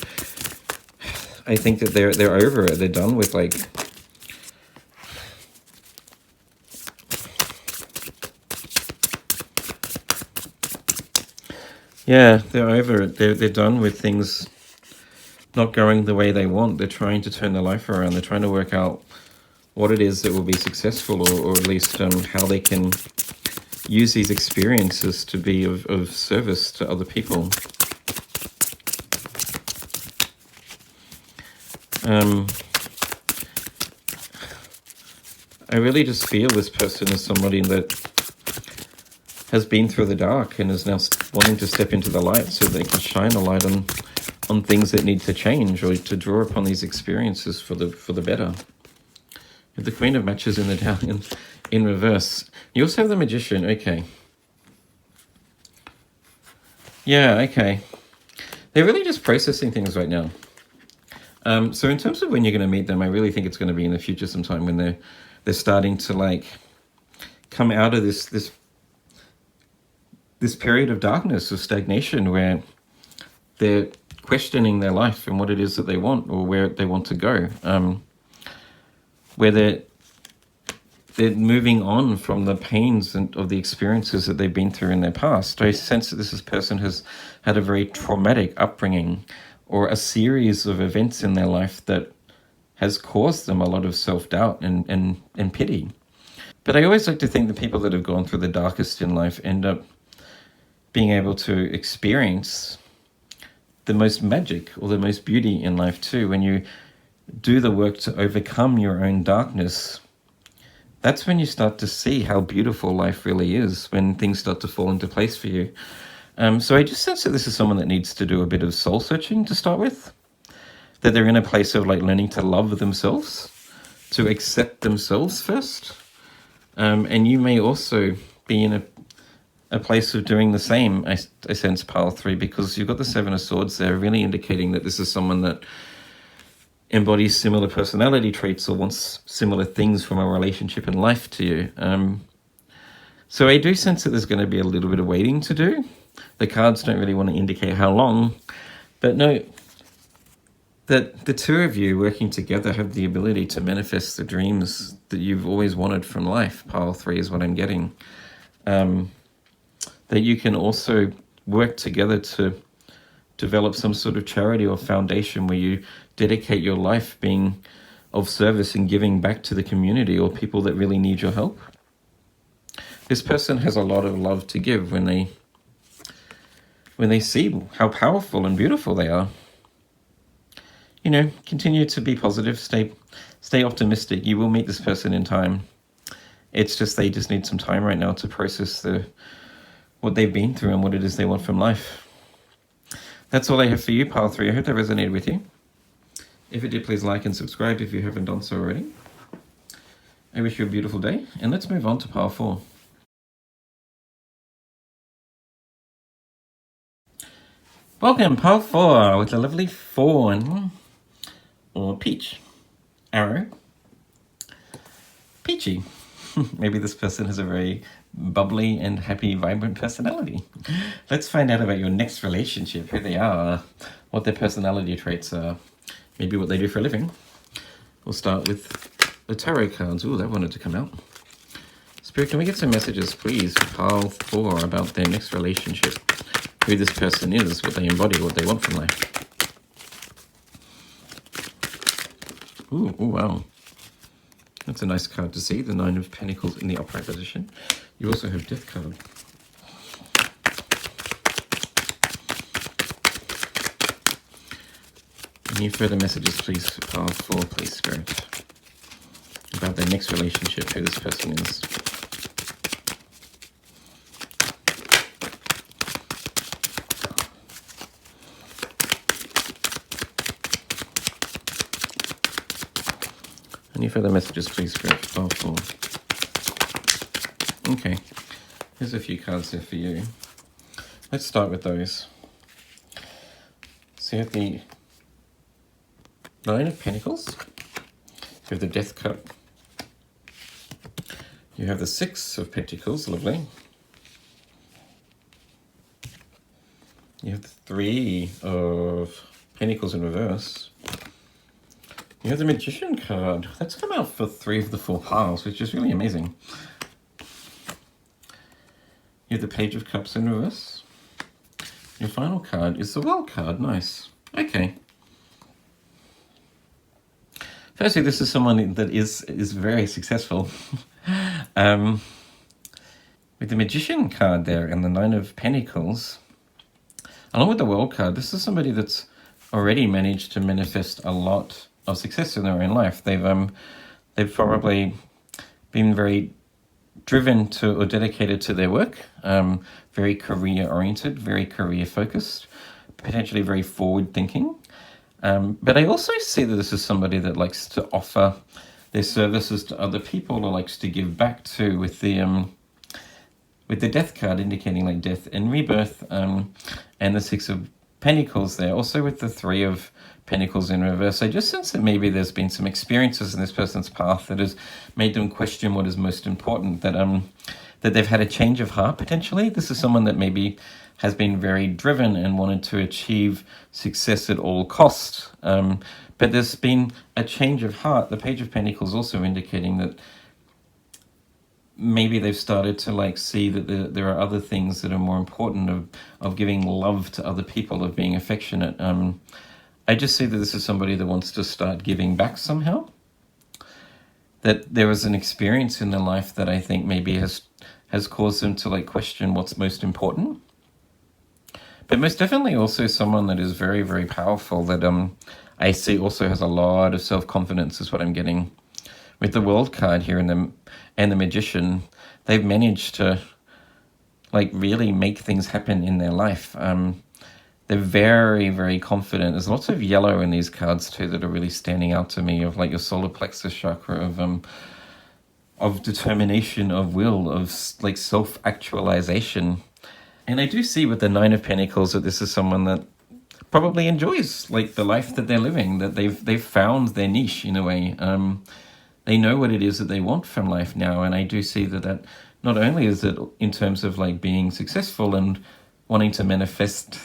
A: I think that they're over it. They're done with like yeah, they're over it. They're done with things not going the way they want. They're trying to turn their life around. They're trying to work out what it is that will be successful, or at least how they can use these experiences to be of service to other people. I really just feel this person is somebody that has been through the dark and is now wanting to step into the light so they can shine a light on things that need to change, or to draw upon these experiences for the better. The Queen of Matches in the down in reverse. You also have the Magician. Okay. Yeah, okay. They're really just processing things right now. So in terms of when you're going to meet them, I really think it's going to be in the future sometime, when they're starting to like come out of this period of darkness, of stagnation, where they're questioning their life and what it is that they want, or where they want to go, where they're moving on from the pains of the experiences that they've been through in their past. I sense that this person has had a very traumatic upbringing, or a series of events in their life that has caused them a lot of self-doubt and pity. But I always like to think the people that have gone through the darkest in life end up being able to experience the most magic, or the most beauty in life too. When you do the work to overcome your own darkness, that's when you start to see how beautiful life really is, when things start to fall into place for you. So I just sense that this is someone that needs to do a bit of soul searching to start with, that they're in a place of like learning to love themselves, to accept themselves first. And you may also be in a place of doing the same, I sense, pile 3, because you've got the 7 of Swords there, really indicating that this is someone that embodies similar personality traits, or wants similar things from a relationship and life to you. So I do sense that there's going to be a little bit of waiting to do. The cards don't really want to indicate how long, but note that the two of you working together have the ability to manifest the dreams that you've always wanted from life. Pile 3 is what I'm getting. That you can also work together to develop some sort of charity or foundation where you dedicate your life being of service and giving back to the community, or people that really need your help. This person has a lot of love to give when they see how powerful and beautiful they are. You know, continue to be positive, stay optimistic. You will meet this person in time. It's just they just need some time right now to process what they've been through and what it is they want from life. That's all I have for you, pile 3. I hope that resonated with you. If it did, please like and subscribe if you haven't done so already. I wish you a beautiful day, and let's move on to pile 4. Welcome, pile 4, with a lovely fawn, or peach, arrow, peachy. Maybe this person has a very bubbly and happy, vibrant personality. Let's find out about your next relationship, who they are, what their personality traits are, maybe what they do for a living. We'll start with the tarot cards. Ooh, that wanted to come out. Spirit, can we get some messages, please, for pile 4 about their next relationship? Who this person is, what they embody, what they want from life. Ooh, wow. That's a nice card to see, the 9 of Pentacles in the upright position. You also have Death card. Any further messages, please, for pile 4, please, Spirit, about their next relationship, who this person is. Any further messages, please, Spirit, for pile 4. Okay, there's a few cards there for you. Let's start with those. So you have the 9 of Pentacles, you have the Death card, you have the 6 of Pentacles, lovely. You have the 3 of Pentacles in reverse. You have the Magician card. That's come out for 3 of the 4 piles, which is really amazing. You have the Page of Cups in reverse. Your final card is the World card. Nice. Okay. Firstly, this is someone that is very successful. We with the Magician card there and the Nine of Pentacles, along with the World card, this is somebody that's already managed to manifest a lot of success in their own life. They've probably been very driven to or dedicated to their work, very career oriented, very career focused, potentially very forward thinking. But I also see that this is somebody that likes to offer their services to other people or likes to give back to, with the Death card indicating like death and rebirth, and the Six of Pentacles there. Also with the Three of Pentacles in reverse, I just sense that maybe there's been some experiences in this person's path that has made them question what is most important, that they've had a change of heart potentially. This is someone that maybe has been very driven and wanted to achieve success at all costs. But there's been a change of heart. The Page of Pentacles also indicating that maybe they've started to like see that there are other things that are more important, of giving love to other people, of being affectionate. I just see that this is somebody that wants to start giving back somehow. That there was an experience in their life that I think maybe has caused them to like question what's most important. But most definitely also someone that is very, very powerful, that I see also has a lot of self-confidence is what I'm getting. With the World card here and the Magician, they've managed to like really make things happen in their life. They're very, very confident. There's lots of yellow in these cards too that are really standing out to me, of like your solar plexus chakra, of determination, of will, of like self-actualization. And I do see with the Nine of Pentacles that this is someone that probably enjoys like the life that they're living, that they've found their niche in a way. They know what it is that they want from life now, and I do see that not only is it in terms of like being successful and wanting to manifest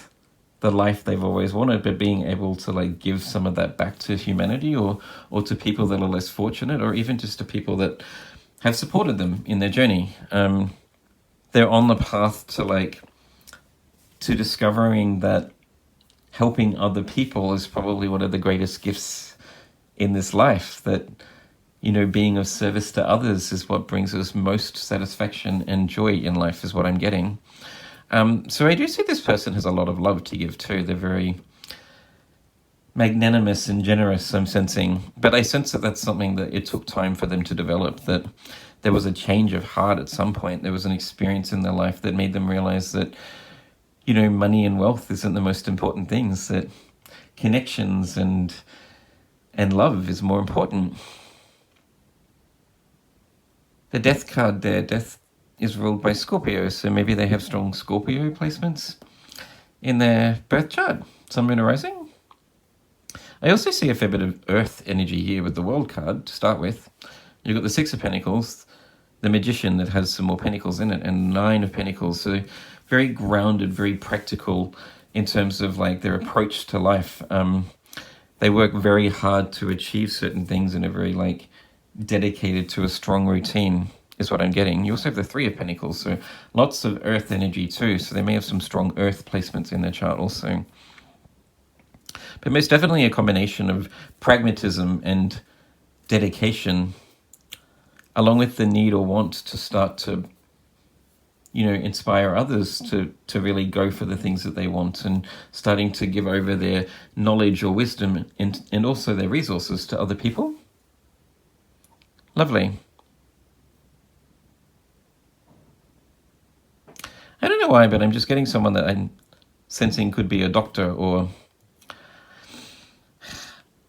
A: the life they've always wanted, but being able to like give some of that back to humanity, or to people that are less fortunate, or even just to people that have supported them in their journey. They're on the path to discovering that helping other people is probably one of the greatest gifts in this life, that, you know, being of service to others is what brings us most satisfaction and joy in life, is what I'm getting. So I do see this person has a lot of love to give too. They're very magnanimous and generous, I'm sensing. But I sense that that's something that it took time for them to develop, that there was a change of heart at some point. There was an experience in their life that made them realize that, you know, money and wealth isn't the most important things, that connections and love is more important. The Death card there, Death is ruled by Scorpio, so maybe they have strong Scorpio placements in their birth chart, Sun, Moon, or Rising. I also see a fair bit of Earth energy here with the World card to start with. You've got the Six of Pentacles, the Magician that has some more Pentacles in it, and Nine of Pentacles, so very grounded, very practical in terms of like their approach to life. They work very hard to achieve certain things and are very like dedicated to a strong routine, is what I'm getting. You also have the Three of Pentacles, so lots of Earth energy too, so they may have some strong Earth placements in their chart also. But most definitely a combination of pragmatism and dedication, along with the need or want to start to, you know, inspire others to really go for the things that they want, and starting to give over their knowledge or wisdom and also their resources to other people. Lovely. I don't know why, but I'm just getting someone that I'm sensing could be a doctor, or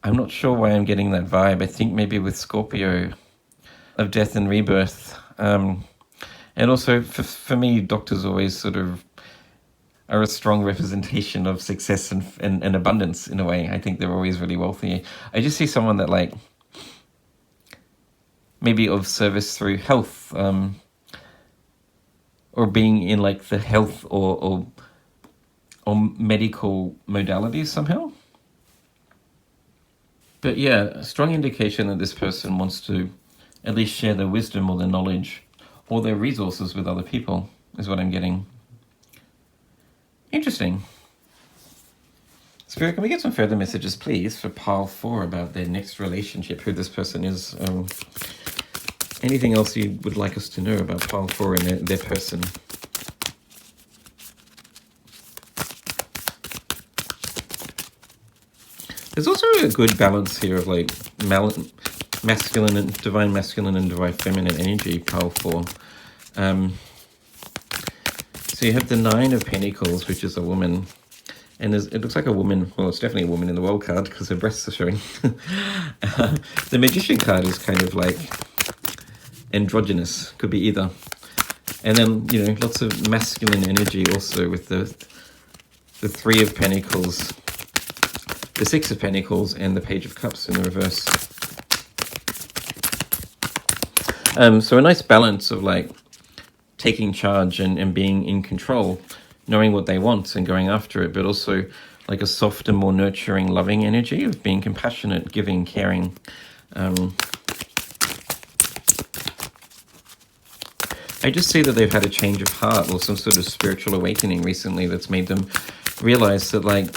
A: I'm not sure why I'm getting that vibe. I think maybe with Scorpio of death and rebirth. And also for me, doctors always sort of are a strong representation of success and abundance in a way. I think they're always really wealthy. I just see someone that like maybe of service through health, or being in like the health or medical modalities somehow. But yeah, a strong indication that this person wants to at least share their wisdom or their knowledge or their resources with other people, is what I'm getting. Interesting. Spirit, can we get some further messages, please, for pile 4 about their next relationship, who this person is? Anything else you would like us to know about pile 4 and their person? There's also a good balance here of like masculine and divine feminine energy, pile 4. So you have the 9 of Pentacles, which is a woman. And it looks like a woman, well, it's definitely a woman in the World card because her breasts are showing. The Magician card is kind of like androgynous, could be either. And then, you know, lots of masculine energy also with the 3 of Pentacles, the 6 of Pentacles, and the Page of Cups in the reverse. So a nice balance of like taking charge and being in control, knowing what they want and going after it, but also like a soft and more nurturing, loving energy of being compassionate, giving, caring. I just see that they've had a change of heart or some sort of spiritual awakening recently that's made them realize that, like,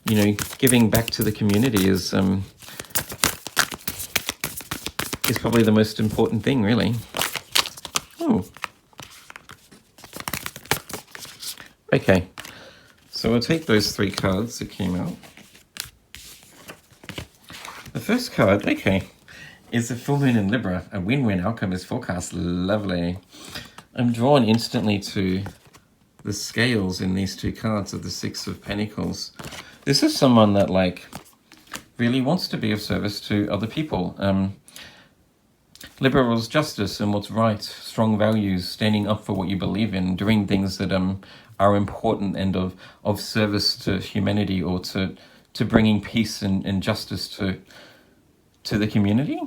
A: you know, giving back to the community is probably the most important thing, really. Oh. Okay, so we'll take those 3 cards that came out. The first card, okay, is the full moon in Libra. A win-win outcome is forecast. Lovely. I'm drawn instantly to the scales in these 2 cards of the 6 of Pentacles. This is someone that, like, really wants to be of service to other people. Libra rules justice and what's right, strong values, standing up for what you believe in, doing things that are important and of service to humanity, or to bringing peace and justice to the community.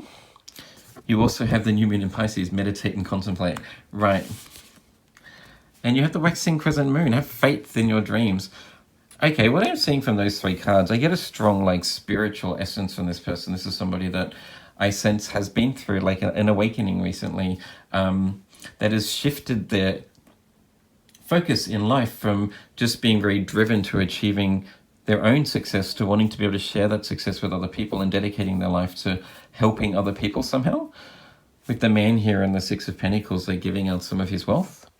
A: You also have the new moon in Pisces, meditate and contemplate. Right. And you have the waxing crescent moon, have faith in your dreams. Okay, what I'm seeing from those 3 cards, I get a strong, like, spiritual essence from this person. This is somebody that I sense has been through, like, an awakening recently, that has shifted their focus in life from just being very driven to achieving their own success to wanting to be able to share that success with other people and dedicating their life to helping other people somehow. With the man here in the 6 of Pentacles, they're giving out some of his wealth.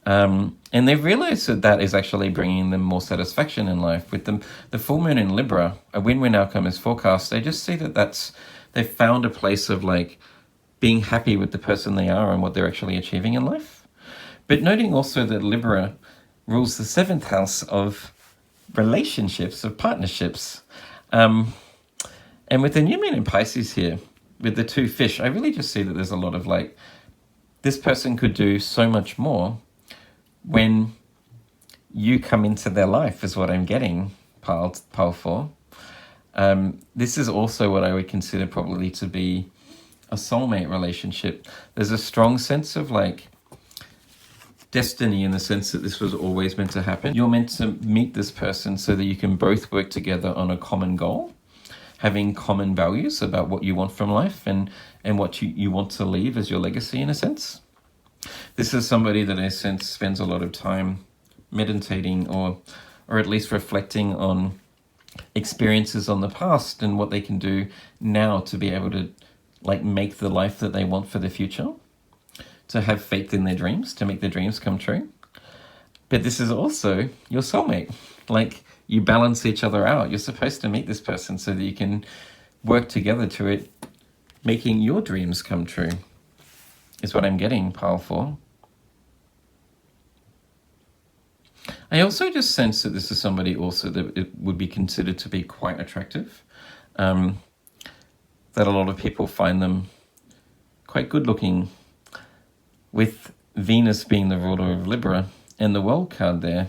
A: And they've realized that that is actually bringing them more satisfaction in life. With them, the full moon in Libra, a win-win outcome is forecast. They just see that they've found a place of, like, being happy with the person they are and what they're actually achieving in life. But noting also that Libra rules the 7th house of relationships, of partnerships. And with the new moon in Pisces here, with the 2 fish, I really just see that there's a lot of, like, this person could do so much more when you come into their life, is what I'm getting, pile 4. This is also what I would consider probably to be a soulmate relationship. There's a strong sense of, like, destiny, in the sense that this was always meant to happen. You're meant to meet this person so that you can both work together on a common goal, having common values about what you want from life and what you want to leave as your legacy, in a sense. This is somebody that I sense spends a lot of time meditating or at least reflecting on experiences on the past and what they can do now to be able to, like, make the life that they want for the future, to have faith in their dreams, to make their dreams come true. But this is also your soulmate. Like, you balance each other out. You're supposed to meet this person so that you can work together to it, making your dreams come true, is what I'm getting, pile 4. I also just sense that this is somebody also that it would be considered to be quite attractive. That a lot of people find them quite good looking, with Venus being the ruler of Libra and the World card there,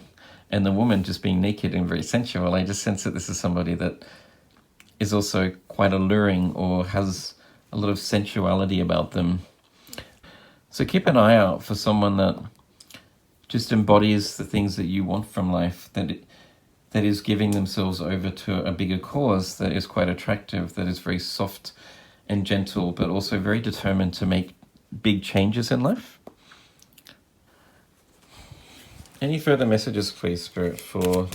A: and the woman just being naked and very sensual. I just sense that this is somebody that is also quite alluring or has a lot of sensuality about them. So keep an eye out for someone that just embodies the things that you want from life, that is giving themselves over to a bigger cause, that is quite attractive, that is very soft and gentle, but also very determined to make big changes in life. Any further messages, please, Spirit, for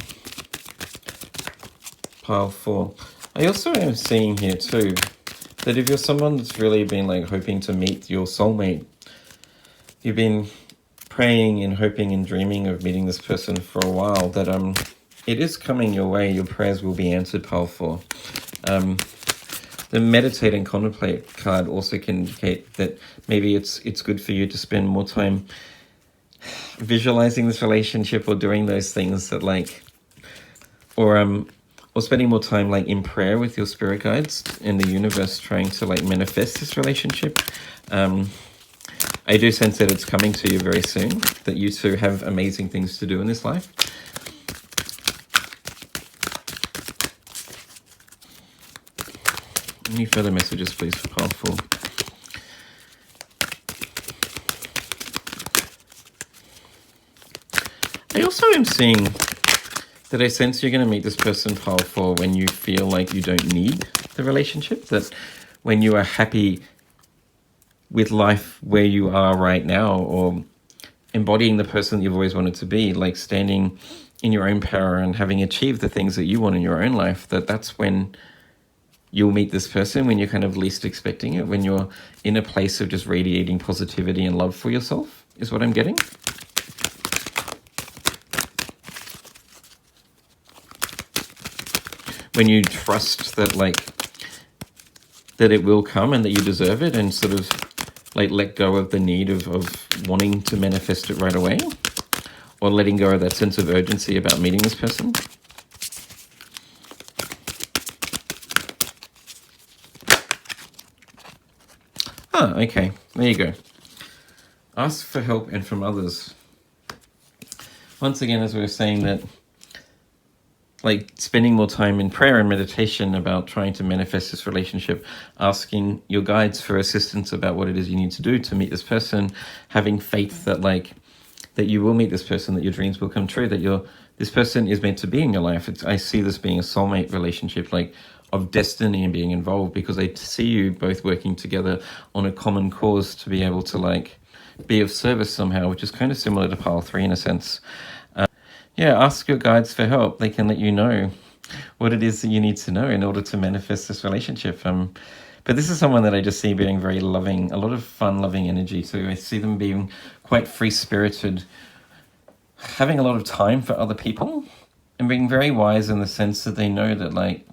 A: pile 4? I also am seeing here too that if you're someone that's really been like hoping to meet your soulmate, you've been praying and hoping and dreaming of meeting this person for a while, that it is coming your way. Your prayers will be answered, powerful. The meditate and contemplate card also can indicate that maybe it's good for you to spend more time visualizing this relationship, or doing those things that like, or spending more time like in prayer with your spirit guides in the universe, trying to like manifest this relationship. I do sense that it's coming to you very soon, that you two have amazing things to do in this life. Any further messages, please, for powerful? I also am seeing that I sense you're going to meet this person, powerful, when you feel like you don't need the relationship, that when you are happy with life where you are right now, or embodying the person that you've always wanted to be, like standing in your own power and having achieved the things that you want in your own life, that's when you'll meet this person, when you're kind of least expecting it, when you're in a place of just radiating positivity and love for yourself, is what I'm getting. When you trust that that it will come and that you deserve it, and sort of like let go of the need of wanting to manifest it right away, or letting go of that sense of urgency about meeting this person. Ah, okay, there you go. Ask for help and from others. Once again, as we were saying, that like spending more time in prayer and meditation about trying to manifest this relationship, asking your guides for assistance about what it is you need to do to meet this person, having faith that that you will meet this person, that your dreams will come true, that this person is meant to be in your life. I see this being a soulmate relationship, like of destiny and being involved, because I see you both working together on a common cause to be able to like be of service somehow, which is kind of similar to pile 3 in a sense. Yeah, ask your guides for help. They can let you know what it is that you need to know in order to manifest this relationship. But this is someone that I just see being very loving, a lot of fun, loving energy too. I see them being quite free-spirited, having a lot of time for other people, and being very wise in the sense that they know that like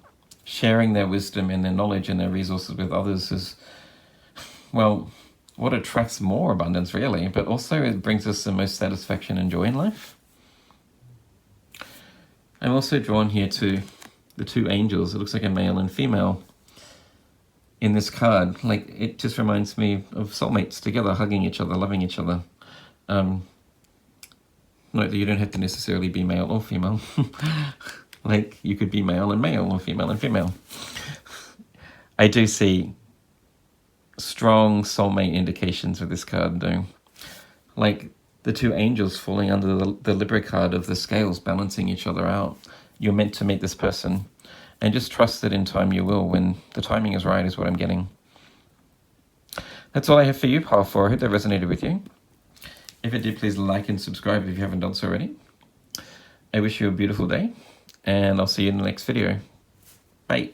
A: sharing their wisdom and their knowledge and their resources with others is, well, what attracts more abundance really, but also it brings us the most satisfaction and joy in life. I'm also drawn here to the 2 angels. It looks like a male and female in this card. Like, it just reminds me of soulmates together, hugging each other, loving each other. Note that you don't have to necessarily be male or female. Like, you could be male and male, or female and female. I do see strong soulmate indications with this card, though. Like, the 2 angels falling under the Libra card of the scales, balancing each other out. You're meant to meet this person, and just trust that in time you will, when the timing is right, is what I'm getting. That's all I have for you, Pile 4. I hope that resonated with you. If it did, please like and subscribe if you haven't done so already. I wish you a beautiful day, and I'll see you in the next video. Bye.